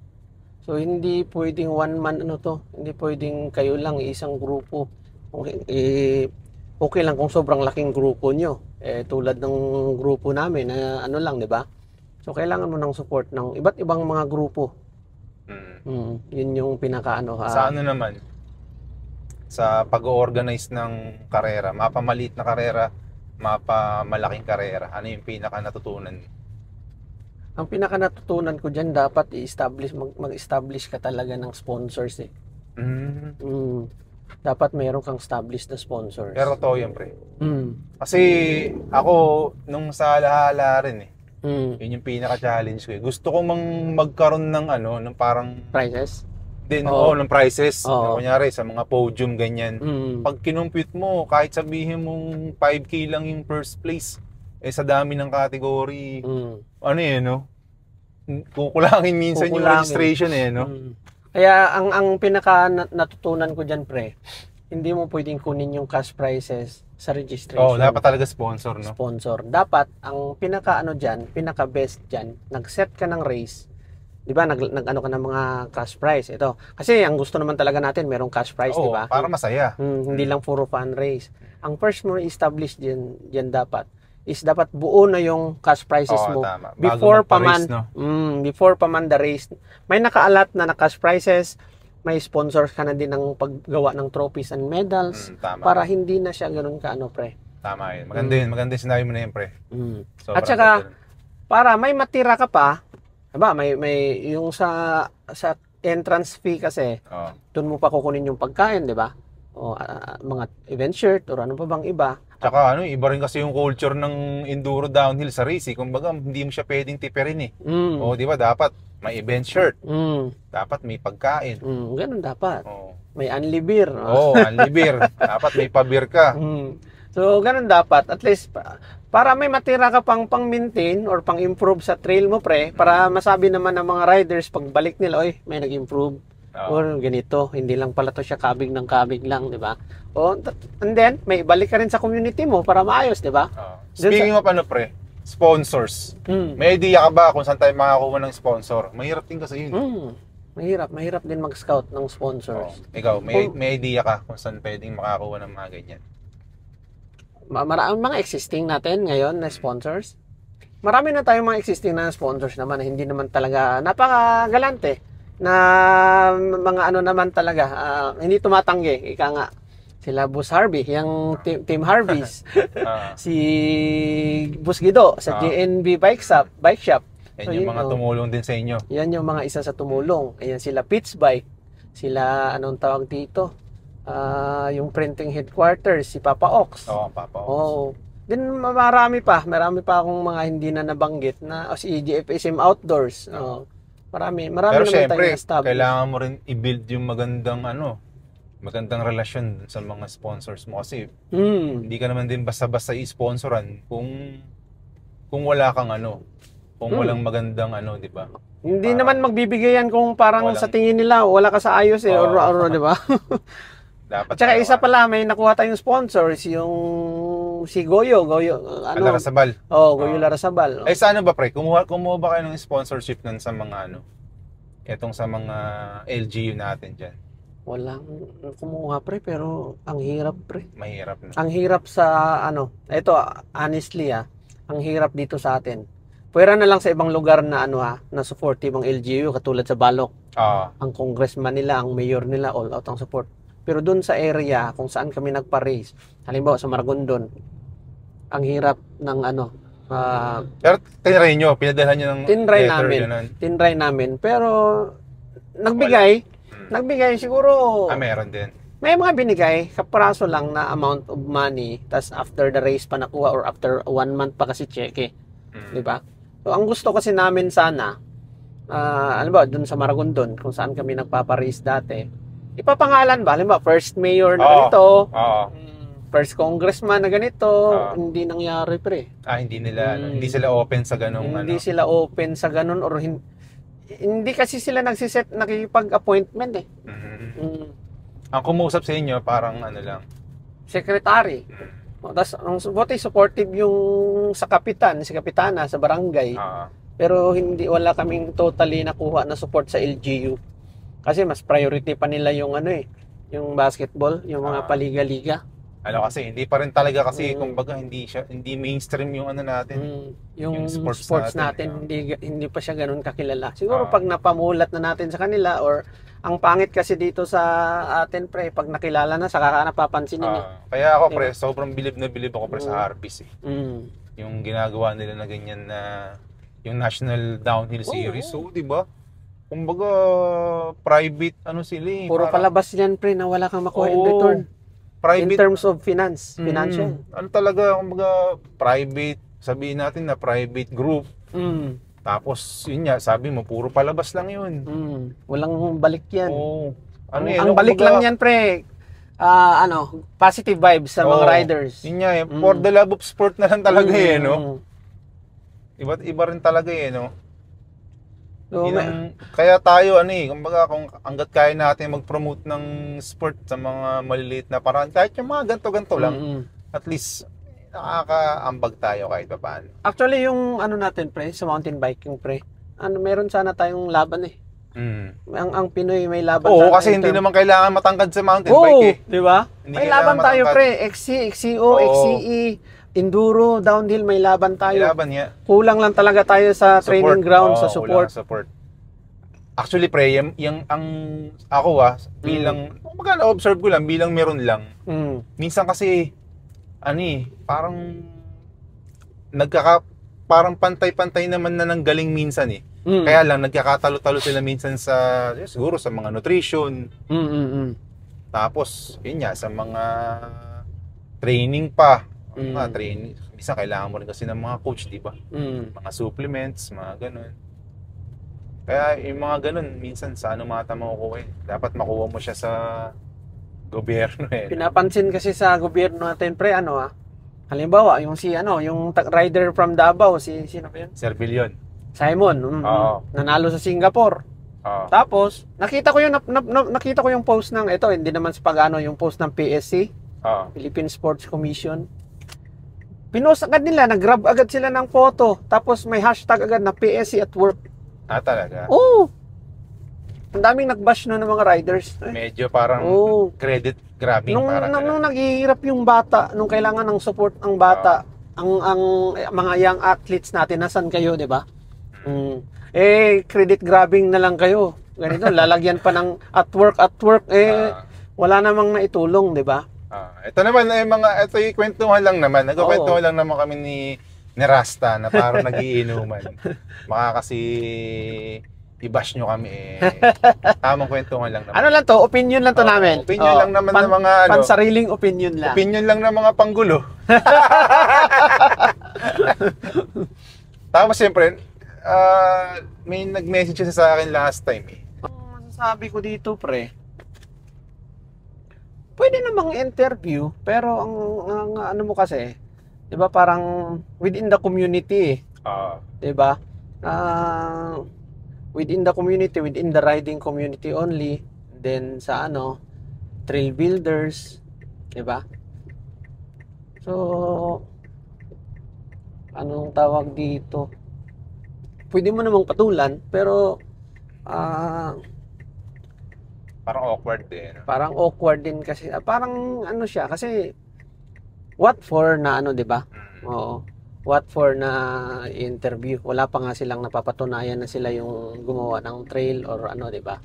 So, hindi pwedeng one man, hindi pwedeng kayo lang, isang grupo. Okay lang kung sobrang laking grupo nyo. Tulad ng grupo namin na lang, di ba? So, kailangan mo ng support ng iba't ibang mga grupo. Yun yung pinaka sa naman? Sa pag-organize ng karera, mapamaliit na karera, mapamalaking karera, ano yung pinaka natutunan? Ang pinaka natutunan ko dyan, dapat mag-establish ka talaga ng sponsors Dapat meron kang established na sponsors. Pero totoo yan, Kasi ako, nung sa Alahala rin yun yung pinaka-challenge ko Gusto ko magkaroon ng ng parang prices? ng prices. Kunyari, sa mga podium, ganyan. Pag kinumpute mo, kahit sabihin mong 5K lang yung first place, sa dami ng category, kukulangin minsan yung registration Kaya ang pinaka natutunan ko dyan, hindi mo pwedeng kunin yung cash prizes sa registration. Dapat talaga sponsor, Sponsor. Dapat, ang pinaka pinaka best dyan, nag-set ka ng race, di ba, ka ng mga cash prize. Ito. Kasi ang gusto naman talaga natin, merong cash prize, di ba? Para masaya. Hindi lang puro fun race. Ang first mo i-establish dyan dapat, is dapat buo na yung cash prizes mo. Tama. Before pa man, before pa man the race, may nakaalat na cash prizes, may sponsors ka na din ng paggawa ng trophies and medals, para hindi na siya ganun ka Tama yun. Maganda yung sinabi mo na yun, pre. At saka, para may matira ka pa, diba, may yung sa entrance fee kasi, doon mo pa kukunin yung pagkain, di ba? O mga event shirt or ano pa bang iba. Tsaka iba rin kasi yung culture ng enduro downhill sa race. Kumbaga, hindi mo siya pwedeng tiperin eh. O, di ba, dapat may event shirt. Dapat may pagkain. Ganun dapat. May unli beer. Unli beer. Dapat may pa-beer ka. So, ganun dapat. At least, para may matira ka pang-maintain or pang-improve sa trail mo, pre, para masabi naman ng mga riders, pagbalik nila, oy, may nag-improve. Or ganito, hindi lang pala to siya kabig ng kabig lang, di ba? And then, may balik ka rin sa community mo para maayos, di ba? Speaking of pre, sponsors. May idea ka ba kung saan tayo makakuha ng sponsor? Mahirap din kasi yun. Mahirap din mag-scout ng sponsors. Ikaw, may idea ka kung saan pwedeng makakuha ng mga ganyan? Maraming mga existing natin ngayon na sponsors. Marami na tayong mga existing na sponsors naman na hindi naman talaga napakagalante na mga ano naman talaga, hindi tumatanggi. Ika nga, sila Boss Harvey, yung Team Harvey's, si Boss Guido sa JNB Bike Shop. Yan yung mga tumulong din sa inyo. Yan yung mga isa sa tumulong. Ayan sila Pitts Bike, sila anong tawag dito, yung printing headquarters, si Papa Ox. Papa Ox. Din marami pa akong mga hindi na nabanggit na si GFSM Outdoors. Marami Pero naman syempre, tayong kailangan mo rin i-build yung magandang relasyon sa mga sponsors mo kasi hindi ka naman din basta-basta i-sponsoran kung wala kang kung walang magandang di ba? Hindi naman magbibigayan kung parang sa tingin nila wala ka sa ayos or di ba? Dapat. At saka isa pala, may nakuha tayong sponsors, yung si Goyo, Larrazabal. Goyo Larrazabal. Ay sa ba pre? Kumuha ba kayo ng sponsorship nun sa mga etong sa mga LGU natin diyan? Walang kumuha pre, pero ang hirap pre. Mahirap na. Ang hirap sa ito honestly ang hirap dito sa atin. Pwera na lang sa ibang lugar na na supportive ang LGU katulad sa Balok. Ang congressman nila, ang mayor nila, all out ang support. Pero doon sa area kung saan kami nagpa-race, halimbawa sa Maragondon, ang hirap ng pero tinry nyo, pinadala nyo ng tinry namin. Pero nagbigay siguro. Meron din. May mga binigay, kapraso lang na amount of money, tas after the race pa nakuha or after 1 month pa kasi cheque. Di ba? So, ang gusto kasi namin sana, halimbawa doon sa Maragondon, kung saan kami nagpapa-race dati, ipapangalan ba? Halimbawa, first mayor na ganito, first congressman na ganito, hindi nangyari pre. Hindi sila open sa ganung Hindi sila open sa ganun or hindi kasi sila nakikipag-appointment eh. Ang kumusap sa inyo parang lang. Secretary. Tapos ang supportive yung sa kapitan, si kapitana sa barangay. Pero wala kaming totally nakuha na support sa LGU. Kasi mas priority pa nila yung yung basketball, yung mga paliga-liga. Kasi hindi pa rin talaga kasi kumbaga hindi mainstream yung natin. Yung sports natin hindi pa siya ganoon kakilala. Siguro pag napamulat na natin sa kanila or ang pangit kasi dito sa atin pre, pag nakilala na saka napapansin nila. Kaya ako pre, sobrang bilib ako pre sa Harvey's eh. Yung ginagawa nila na ganyan na yung National Downhill Series, so di ba? Kumbaga private sila eh. Puro palabas yan pre na wala kang makuha in return. Private in terms of financial. Talaga kumbaga private, sabihin natin na private group. Tapos yun nga, sabi mo puro palabas lang yun. Walang balik yan. Ang balik lang yan pre. Positive vibes sa mga riders. Yun nga, for the love of sport na lang talaga Iba rin talaga So, kaya tayo kumbaga kung hangga't kaya natin mag-promote ng sport sa mga maliliit na paraan, kahit yung mga ganto-ganto lang, at least nakakaambag tayo kahit paano. Actually yung natin pre, sa mountain biking pre, meron sana tayong laban eh. Ang Pinoy may laban sana. Kasi hindi naman kailangan matangkad sa mountain bike eh. Di ba? May laban tayo pre, XC, XCO, XCE, enduro, downhill, may laban tayo. May laban nga. Kulang lang talaga tayo sa training ground, sa support. Actually, pre, bilang, kumbaga na-observe ko lang, bilang meron lang. Minsan kasi, parang parang pantay-pantay naman na ng galing minsan eh. Kaya lang nagkakatalo-talo sila minsan siguro sa mga nutrition. Tapos, yun nga, sa mga training pa. Training. Minsan kailangan mo rin kasi ng mga coach, di ba? Mga supplements, mga ganun. Kaya yung mga ganun, minsan sa mata makukuha eh. Dapat makuha mo siya sa gobyerno eh. Pinapansin kasi sa gobyerno natin, pre, halimbawa, yung rider from Davao, sino ba yun? Servillion. Simon, nanalo sa Singapore. Tapos, nakita ko yung post ng ito, hindi naman sa yung post ng PSC, Philippine Sports Commission. Pinost agad nila, nag-grab agad sila ng photo, tapos may hashtag agad na PSC at work. Talaga? Oo. Ang daming nag-bash ng mga riders. Medyo parang credit grabbing. Nung naghihirap yung bata, nung kailangan ng support ang bata, ang mga young athletes natin, nasan kayo, di ba? Credit grabbing na lang kayo. Ganito, lalagyan pa ng at work, wala namang naitulong, di ba? Ito naman, ito yung kwentuhan lang naman. Nagkukwentuhan lang naman kami ni Rasta na parang nagiinuman. Baka kasi i-bash nyo kami Tamang kwentuhan lang naman. Ano lang to? Opinion lang to namin. Opinion lang naman ng mga pansariling opinion lang. Opinion lang ng mga panggulo. Tapos siyempre, may nag-message siya sa akin last time Ang masasabi ko dito, pre, pwede namang interview, pero ang ano mo kasi, 'di ba, parang within the community, 'di ba? Within the community, within the riding community only, then sa trail builders, 'di ba? So, anong tawag dito? Pwede mo namang patulan, pero parang awkward din. Parang awkward din kasi. Parang siya kasi what for na 'di ba? Oo. What for na interview? Wala pa nga silang napapatunayan na sila yung gumawa ng trail or 'di ba?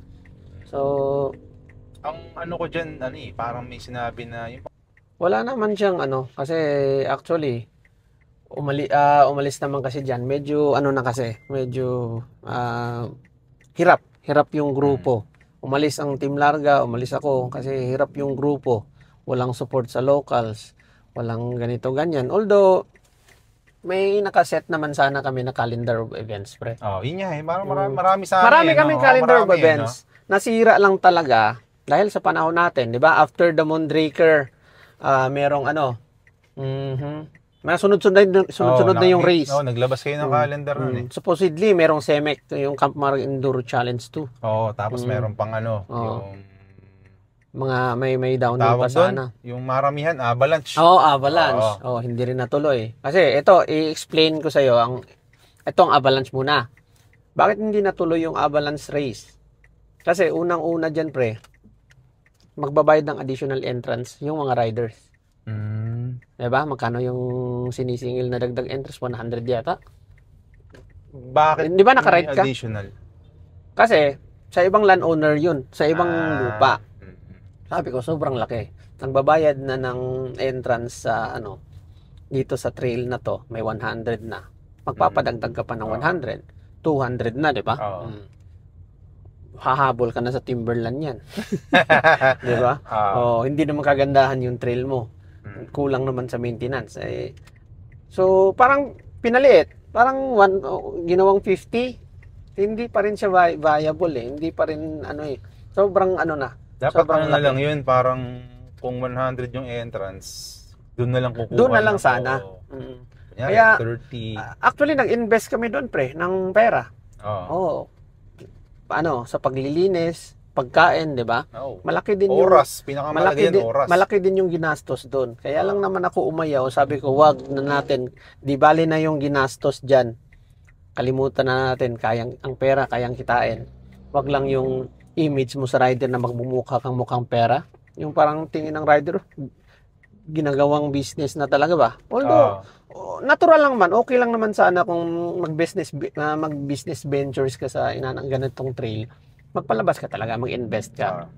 So, ang ko diyan parang may sinabi na yung wala naman siyang kasi actually umalis naman kasi diyan. Medyo medyo hirap yung grupo. Umalis ang Team Larga, umalis ako kasi hirap yung grupo. Walang support sa locals, walang ganito ganyan. Although may nakaset naman sana kami na calendar of events, pre. Yun nga marami sa marami kaming calendar of events. Nasira lang talaga dahil sa panahon natin, 'di ba? After the Moonraker, merong sunod-sunod na yung race. Naglabas kayo ng calendar nun Supposedly, merong CEMEC, yung Camp Mar Enduro Challenge 2. Tapos meron pang yung mga may downhill pa sana. Yung maramihan, avalanche. Avalanche. Hindi rin natuloy. Kasi ito, i-explain ko sa iyo itong avalanche muna. Bakit hindi natuloy yung avalanche race? Kasi unang-una diyan, pre, magbabayad ng additional entrance yung mga riders. Diba? Magkano yung sinisingil na dagdag entrance? 100 yata. Bakit? Di ba nakaride ka? Additional? Kasi sa ibang landowner yun, sa ibang lupa. Sabi ko, sobrang laki. Nagbabayad na ng entrance sa dito sa trail na to, may 100 na. Magpapadagdag ka pa ng 100. 200 na, di ba? Hahabol ka na sa timberland yan. Di ba? Hindi naman kagandahan yung trail mo. Kulang naman sa maintenance. So, parang pinaliit. Parang ginawang 50. Hindi pa rin siya viable Hindi pa rin sobrang na. Dapat na lang yun. Parang kung 100 yung entrance, doon na lang kukuha. Doon na lang sana. Kaya 30. Actually, nag-invest kami doon, pre, ng pera. Sa paglilinis, pagkain, 'di ba? Malaki din yung oras, pinakamalaki din oras. Malaki din yung ginastos doon. Kaya lang naman ako umayaw, sabi ko, wag na natin, di bali na yung ginastos diyan. Kalimutan na natin ang pera kayang kitain. Wag lang yung image mo sa rider na magmumukha kang mukhang pera. Yung parang tingin ng rider, ginagawang business na talaga ba? Although natural lang man, okay lang naman sana kung mag-business ventures ka sa inanang ganitong trail. Magpalabas ka talaga, mag-invest ka.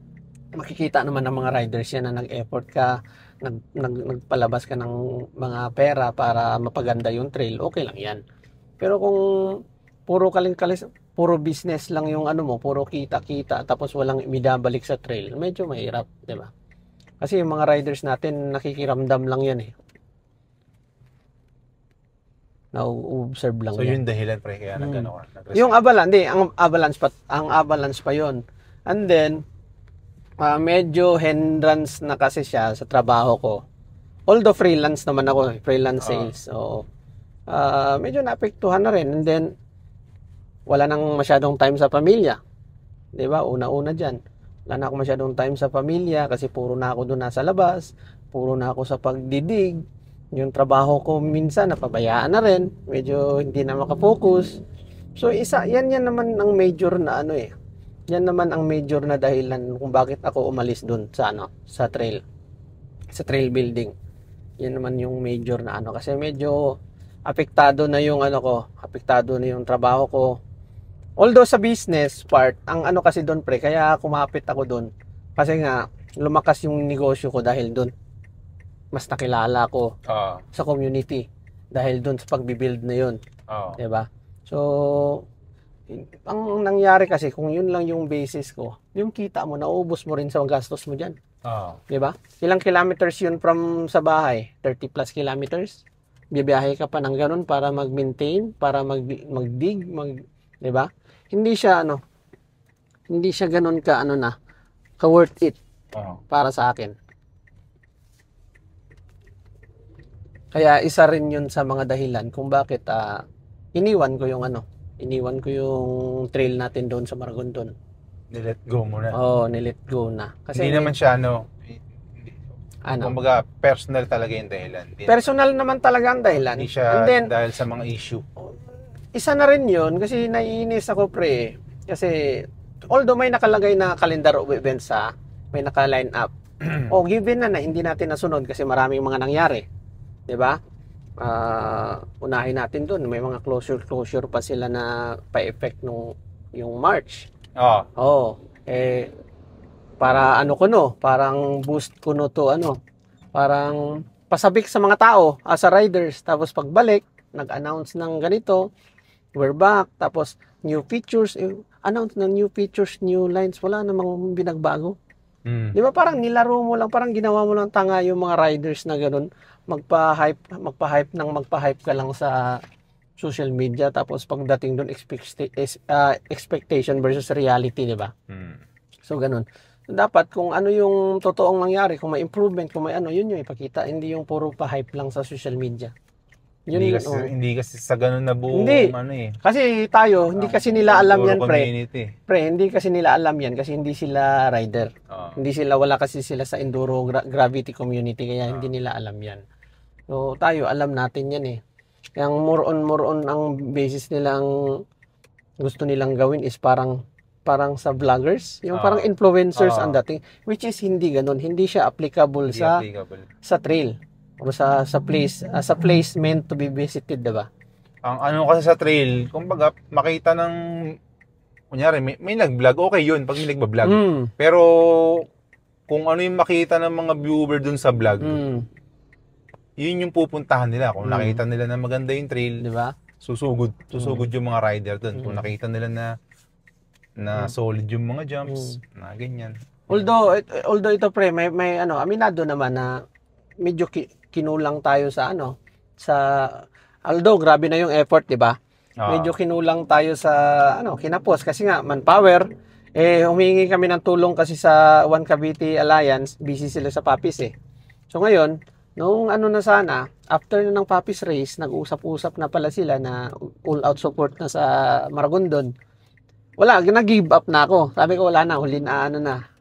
Makikita naman ng mga riders yan na nag-effort ka, nagpalabas ka ng mga pera para mapaganda yung trail, okay lang yan. Pero kung puro puro business lang yung ano mo, puro kita-kita, tapos walang ibabalik sa trail, medyo mahirap, di ba? Kasi yung mga riders natin, nakikiramdam lang yan eh. Na-observe lang So yan. yun dahilan pre kaya nag-ano ka, nag-resign. Yung ang avalanche pa yon. And then, medyo hindrance na kasi siya sa trabaho ko. Although freelance naman ako, freelance sales. So, medyo naapektuhan na rin. And then, wala nang masyadong time sa pamilya. 'Di ba? Una-una diyan. Wala na ako masyadong time sa pamilya kasi puro na ako doon nasa labas, puro na ako sa pagdidig. Yung trabaho ko minsan napabayaan na rin, medyo hindi na makafocus. So yan naman ang major na ano eh. Yan naman ang major na dahilan kung bakit ako umalis doon sa sa trail. Sa trail building. Yan naman yung major na ano kasi medyo apektado na yung apektado na yung trabaho ko. Although sa business part, ang ano kasi doon pre, kaya kumapit ako doon. Kasi nga, lumakas yung negosyo ko dahil doon. Mas nakilala ko sa community. Dahil doon sa pagbibuild na yun. Diba? So, ang nangyari kasi, kung yun lang yung basis ko, yung kita mo, naubos mo rin sa gastos mo dyan. Diba? Ilang kilometers yun from sa bahay? 30 plus kilometers? Bibiyahe ka pa ng ganun para mag-maintain, para mag-dig, diba? Hindi siya ganun ka ka worth it para sa akin. Kaya isa rin yun sa mga dahilan kung bakit iniwan ko yung trail natin doon sa Maragondon. Nilet go mo na. Nilet go na. Kasi hindi naman siya kumbaga personal talaga yung dahilan. Personal naman talaga ang dahilan. Hindi siya dahil sa mga issue. Isa na rin yun kasi naiinis ako pre. Kasi although may nakalagay na calendar of events may naka-line up. Given na hindi natin nasunod kasi maraming mga nangyari. 'Di ba? Unahin natin doon, may mga closure pa sila na pa-effect yung March. Para parang boost ko to parang pasabik sa mga tao as a riders, tapos pagbalik nag-announce ng ganito, we're back, tapos new features, announce ng new features, new lines, wala namang binagbago. Di ba parang nilaro mo lang, parang ginawa mo lang tanga yung mga riders na ganun, magpa-hype ka lang sa social media, tapos pagdating doon expectation versus reality, di ba? So ganun. Dapat kung ano yung totoong nangyari, kung may improvement, kung may yun yung ipakita, hindi yung puro pa-hype lang sa social media. Hindi kasi sa ganun na buong Kasi tayo, hindi kasi nila alam yan, community. Hindi kasi nila alam yan kasi hindi sila rider. Wala kasi sila sa enduro gravity community kaya hindi nila alam yan. So tayo, alam natin yan eh. Kaya more on ang basis nilang gusto nilang gawin is parang sa vloggers, yung parang influencers ang dating, which is hindi ganun, hindi siya applicable sa trail. O sa place meant to be visited, diba? Ang kasi sa trail, kumbaga makita ng kunyari may nag-vlog, okay yun pag may nagba-vlog. Pero kung ano yung makita ng mga viewer dun sa vlog, yun yung pupuntahan nila. Kung nakita nila na maganda yung trail, diba? Susugod yung mga rider dun. Kung nakita nila na solid yung mga jumps, na ganyan. Although ito pre, may aminado naman na medyo kinulang tayo sa although grabe na yung effort, 'di ba? Medyo kinulang tayo sa kinapos kasi nga manpower, humingi kami ng tulong kasi sa One Cavite Alliance, busy sila sa Papis eh. So ngayon, nung after ng Papis race, nag-usap-usap na pala sila na all out support na sa Maragondon. Wala, nag-give up na ako. Sabi ko wala na, huli na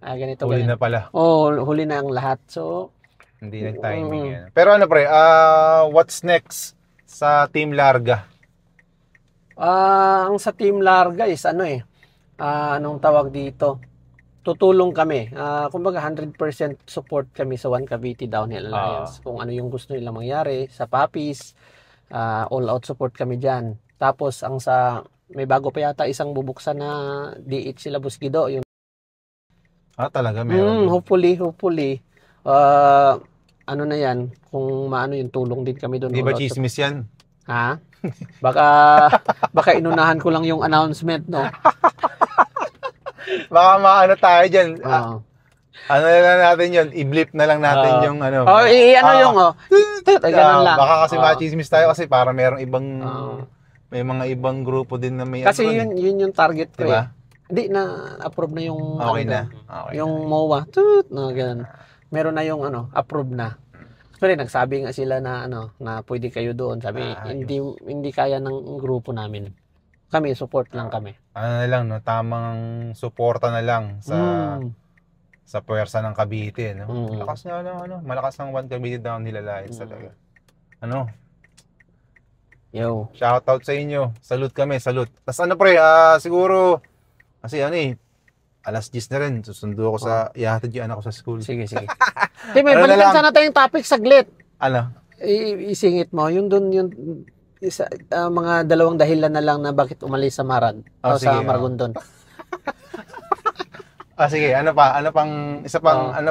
ganito. Huli na pala. Huli na ang lahat. So hindi nag-timing yan. Pero pre, what's next sa Team Larga? Ang sa Team Larga is anong tawag dito? Tutulong kami. Kumbaga 100% support kami sa One Cavite Downhill Alliance. Kung ano yung gusto nila mangyari sa Papis, all out support kami diyan. Tapos may bago pa yata isang bubuksan na DH sila Busgido. Yung talaga meron. Hopefully. ano na yan, kung maano yung tulong din kami doon. Di ba chismis yan? Ha? Baka, baka inunahan ko lang yung announcement, no? Baka maano tayo dyan. Oo. Ano na lang natin yun? I-blip na lang natin yung ano. Oh, ano yung, ganun lang. Baka kasi machismis tayo kasi para merong ibang, Oo. may mga ibang grupo din na may Kasi ano, yun yung target ko diba? Hindi na approve na yung Okay ano, na. Okay yung na. MOA. No, ganun. Meron na yung ano, approve na. Actually, nagsabi nga sila na ano, na pwede kayo doon. Sabi, hindi kaya ng grupo namin. Kami support lang kami. Ano na lang no, tamang suporta na lang sa puwersa ng Cavite, no. Malakas na ano, malakas ng One Cavite Downhill Alliance talaga. Ano? Yo. Shout out sa inyo. Salute kami, salute. Tas ano pre, siguro kasi ano alas 10 na rin. Susundo ako sa ihatid yung anak ko sa school. Sige. May Ano na balikan lang? sana tayong topic saglit. Ano? Isingit mo. Yung doon, yung isa, mga dalawang dahilan na lang na bakit umalis sa Marad. O Sige, sa Maragondon. Sige, ano pa? Ano pang isa pang ano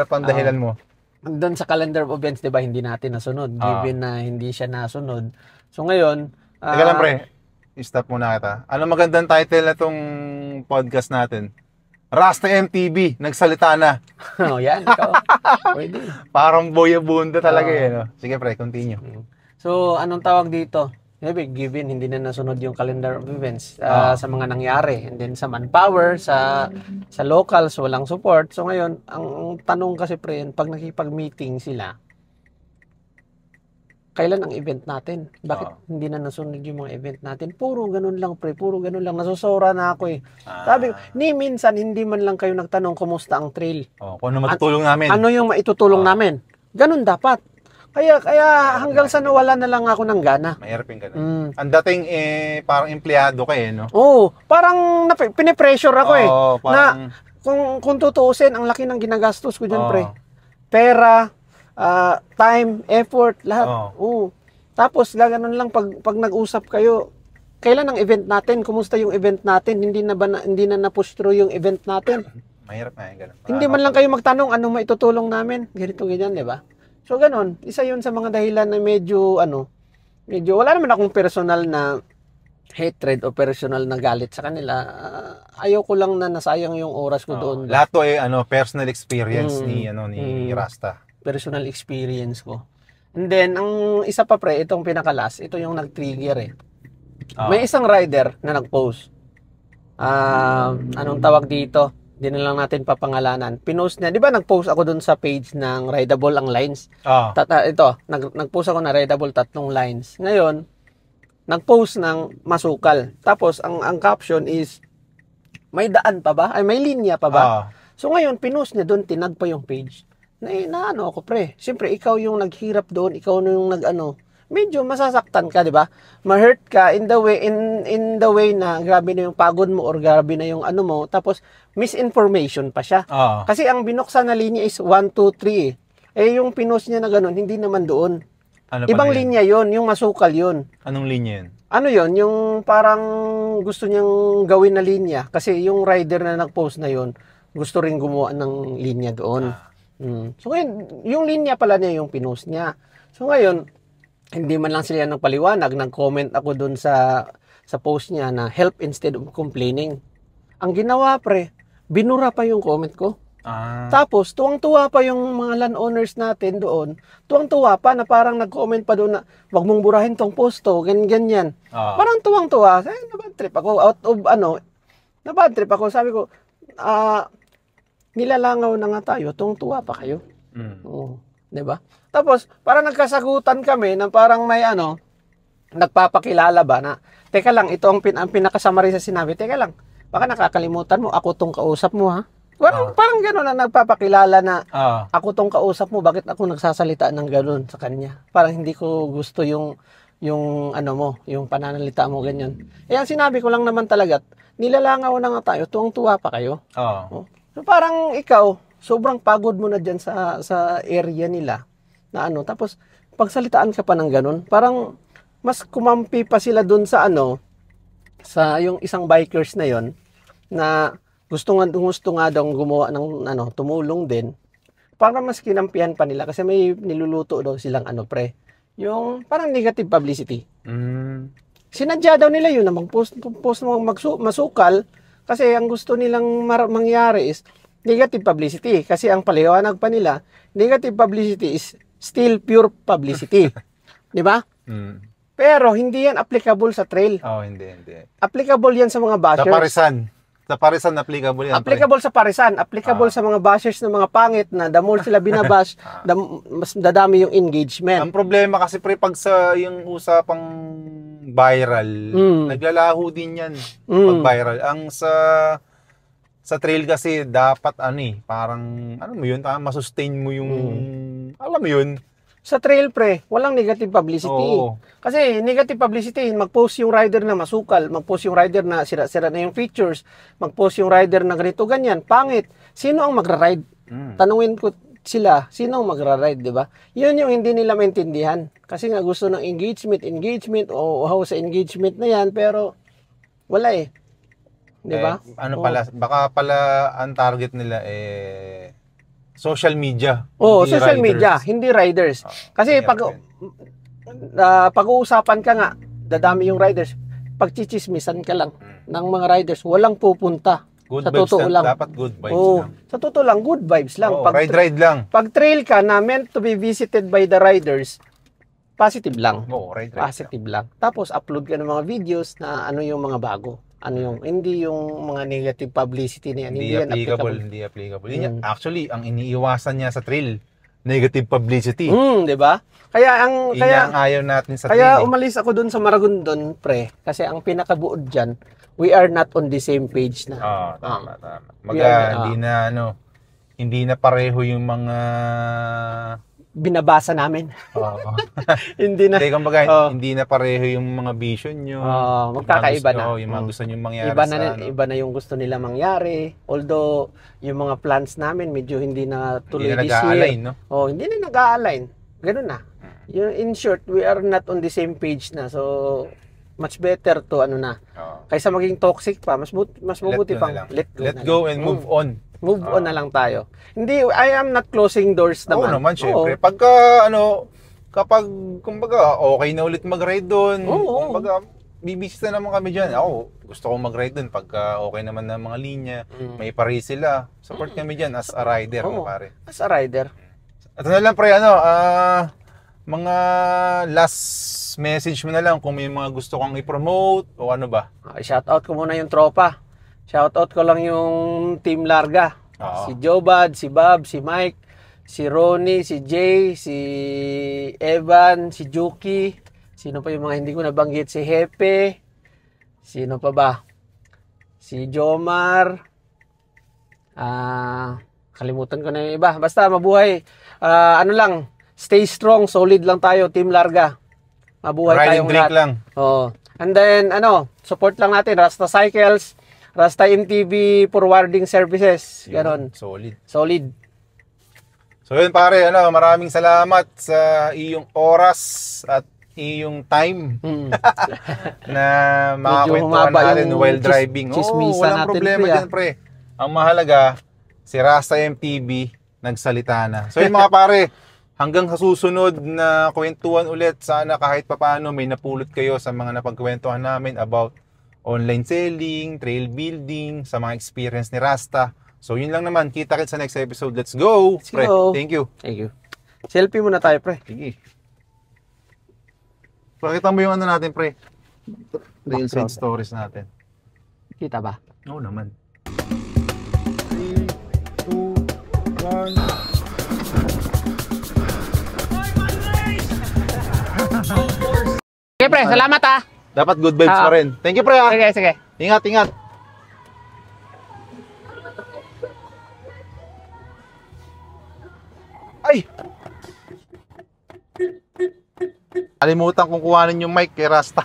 pang dahilan mo? Doon sa calendar of events, 'di ba, hindi natin nasunod. Given na hindi siya nasunod. So ngayon, Teka lang pre. I-stop muna kita. Ano magandang title na tong podcast natin? Rasta MTV, nagsalita na. Oh, yan. Ikaw. Pwede. Parang Boy Abunda talaga no? Sige pre, continue. So, anong tawag dito? Maybe given hindi na nasunod yung calendar of events sa mga nangyari, and then sa manpower, sa locals walang support. So ngayon, ang tanong kasi pre, pag nakipag-meeting sila, kailan ang event natin? Bakit hindi na nasunod yung mga event natin? Puro ganun lang pre, puro ganun lang. Nasusora na ako eh. Sabi ko, minsan hindi man lang kayo nagtanong kumusta ang trail. Kung ano matutulong namin. Ano yung maitutulong namin? Ganun dapat. Kaya hanggang sa nawala na lang ako ng gana. Mahirap yung ganun. Ang dating parang empleyado ka no? Oo, parang pinipressure ako eh. Parang... Na kung tutuusin, ang laki ng ginagastos ko dyan pre. Pera, time, effort, lahat. Oo. Tapos gaganon lang pag nag-usap kayo, kailan ang event natin? Kumusta yung event natin? Hindi na na-push through yung event natin. Mahirap na yung ganun. Hindi man lang kayo magtanong anong maitutulong namin. Ganito ganyan, di ba? So ganon, isa yun sa mga dahilan na medyo wala naman akong personal na hatred o personal na galit sa kanila. Ayaw ko lang na nasayang yung oras ko doon. Lahat to personal experience ni Rasta. Personal experience ko. And then, ang isa pa pre, itong pinakalas, ito yung nag-trigger eh. May isang rider na nag-post. Anong tawag dito? Hindi na lang natin papangalanan. Pinost niya, di ba nag-post ako dun sa page ng Rideable ang lines? Ito, nag-post ako na Rideable 3 lines. Ngayon, nag-post ng masukal. Tapos, ang caption is, may daan pa ba? Ay, may linya pa ba? So ngayon, pinost niya dun, tinag pa yung page. Na ano ako pre, siyempre ikaw yung naghirap doon, ikaw yung medyo masasaktan ka, di ba? Ma-hurt ka in the way na grabe na yung pagod mo or grabe na yung mo, tapos misinformation pa siya. Kasi ang binuksan na linya is 1, 2, 3 eh. Yung pinost niya na ganun, hindi naman doon. Ibang linya yon, yung masukal yon. Anong linya yun? Ano yon, yung parang gusto niyang gawin na linya, kasi yung rider na nag-post na yon, gusto rin gumawa ng linya doon. So ngayon, yung linya pala niya yung pinost niya. So ngayon, hindi man lang sila nagpaliwanag, nag-comment ako dun sa post niya na help instead of complaining. Ang ginawa pre, binura pa yung comment ko. Tapos, tuwang-tuwa pa yung mga landowners natin doon. Tuwang-tuwa pa na parang nag-comment pa doon na wag mong burahin tong posto, ganyan. Parang tuwang-tuwa. Nabad trip ako. Nabad trip ako. Sabi ko, nilalangaw na nga tayo, tuwang-tuwa pa kayo. Oo. Diba? Tapos, parang nagkasagutan kami na parang may nagpapakilala ba na, teka lang, ito ang pinakasummary sa sinabi, teka lang, baka nakakalimutan mo, ako tong kausap mo ha? Parang gano'n na nagpapakilala na, ako tong kausap mo, bakit ako nagsasalita ng gano'n sa kanya? Parang hindi ko gusto yung yung pananalita mo, ganyan. Ang sinabi ko lang naman talaga, nilalangaw na nga tayo, tuwang-tuwa pa kayo. So parang ikaw, sobrang pagod mo na dyan sa area nila na tapos pagsalitaan ka pa ng ganun, parang mas kumampi pa sila dun sa sa yung isang bikers na yon na gusto nga daw gumawa ng tumulong din. para mas kinampihan pa nila kasi may niluluto daw silang ano pre, yung parang negative publicity. Sinadya daw nila yun na mag-post masukal kasi ang gusto nilang mangyari is negative publicity. Kasi ang paliwanag pa nila, negative publicity is still pure publicity. Di ba? Pero hindi yan applicable sa trail. Hindi. Applicable yan sa mga bashers. Sa Parisan applicable yan. Applicable sa Parisan. Applicable sa mga bashers ng mga pangit na the more sila binabash, mas dadami yung engagement. Ang problema kasi pre, pag sa yung usapang viral, naglalaho din yan pag viral. Ang sa trail kasi dapat parang mo yun, masustain mo yung alam mo yun. Sa trail pre, walang negative publicity. Kasi negative publicity, mag-post yung rider na masukal, mag-post yung rider na sira-sira na yung features, mag-post yung rider na ganito ganyan, pangit. Sino ang magra-ride? Tanungin ko sila, sino ang magra-ride, di ba? Yun yung hindi nila maintindihan. Kasi nga gusto ng engagement, wow sa engagement na yan, pero wala Di ba? Baka pala ang target nila social media. Social media, hindi riders. Kasi pag-uusapan ka nga, dadami yung riders. Pagchichismisan ka lang ng mga riders, walang pupunta. Good sa vibes totoo lang. Dapat good vibes lang. Sa totoo lang, good vibes lang. Ride lang. Pag trail ka na meant to be visited by the riders, positive lang. Ride positive lang. Tapos upload ka ng mga videos na ano yung mga bago. Hindi yung mga negative publicity na yan. Hindi applicable. Actually, ang iniiwasan niya sa trail, negative publicity. Di ba? Kaya ang ayaw natin sa kaya trail. Umalis ako dun sa Maragondon, pre, kasi ang pinakabuod diyan, we are not on the same page na. Tama. Hindi na pareho yung mga binabasa namin. Hindi na. Hindi na pareho yung mga vision nyo. Magkakaiba na. Yung mga gusto nyo mangyari iba na yung gusto nila mangyari. Although, yung mga plans namin, medyo hindi na tuloy this year. Hindi na nag-a-align. Ganun na. In short, we are not on the same page na. So, much better to kaysa maging toxic pa, mas mabuti pang let go and move on. Move on na lang tayo. Hindi, I am not closing doors naman. Oo naman, syempre. Pagka, kapag, kumbaga, okay na ulit mag-ride doon. Kumbaga, bibisita naman kami dyan. Ako, gusto kong mag-ride doon pagka okay naman na mga linya. May pare sila. Support kami dyan as a rider, pare. As a rider. Ito na lang, pre, mga last message mo na lang kung may mga gusto kong i-promote o ano ba? Shoutout ko muna yung tropa. Shoutout ko lang yung Team Larga. Si Jobad, si Bob, si Mike, si Ronnie, si Jay, si Evan, si Juki. Sino pa yung mga hindi ko nabanggit? Si Hepe. Sino pa ba? Si Jomar. Kalimutan ko na yung iba. Basta mabuhay. Stay strong, solid lang tayo, Team Larga. Mabuhay tayong lahat. Lang. And then, support lang natin, Rasta Cycles, Rasta MTV Forwarding Services. Ganon. Solid. So yun pare, maraming salamat sa iyong oras at iyong time na makakwentuhan natin while driving. Walang problema dyan, pre. Ang mahalaga, si Rasta MTV nagsalita na. So yun mga pare, hanggang sa susunod na kwentuhan ulit, sana kahit papaano may napulot kayo sa mga napagkwentuhan namin about online selling, trail building, sa mga experience ni Rasta. So yun lang naman, kita-kits sa next episode. Let's go! Pre, thank you. Selfie muna tayo, pre. Sige. Pakita mo yung natin, pre. Trail side stories natin. Kita ba? Oo naman. 3, 2, 1... Okay, pre. Salamat, Dapat good vibes pa rin. Thank you, pre. Sige. Ingat. Ay! Kalimutan kong kuhanin yung mic kay Rasta.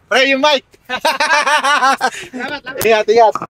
Pre, yung mic! Ingat.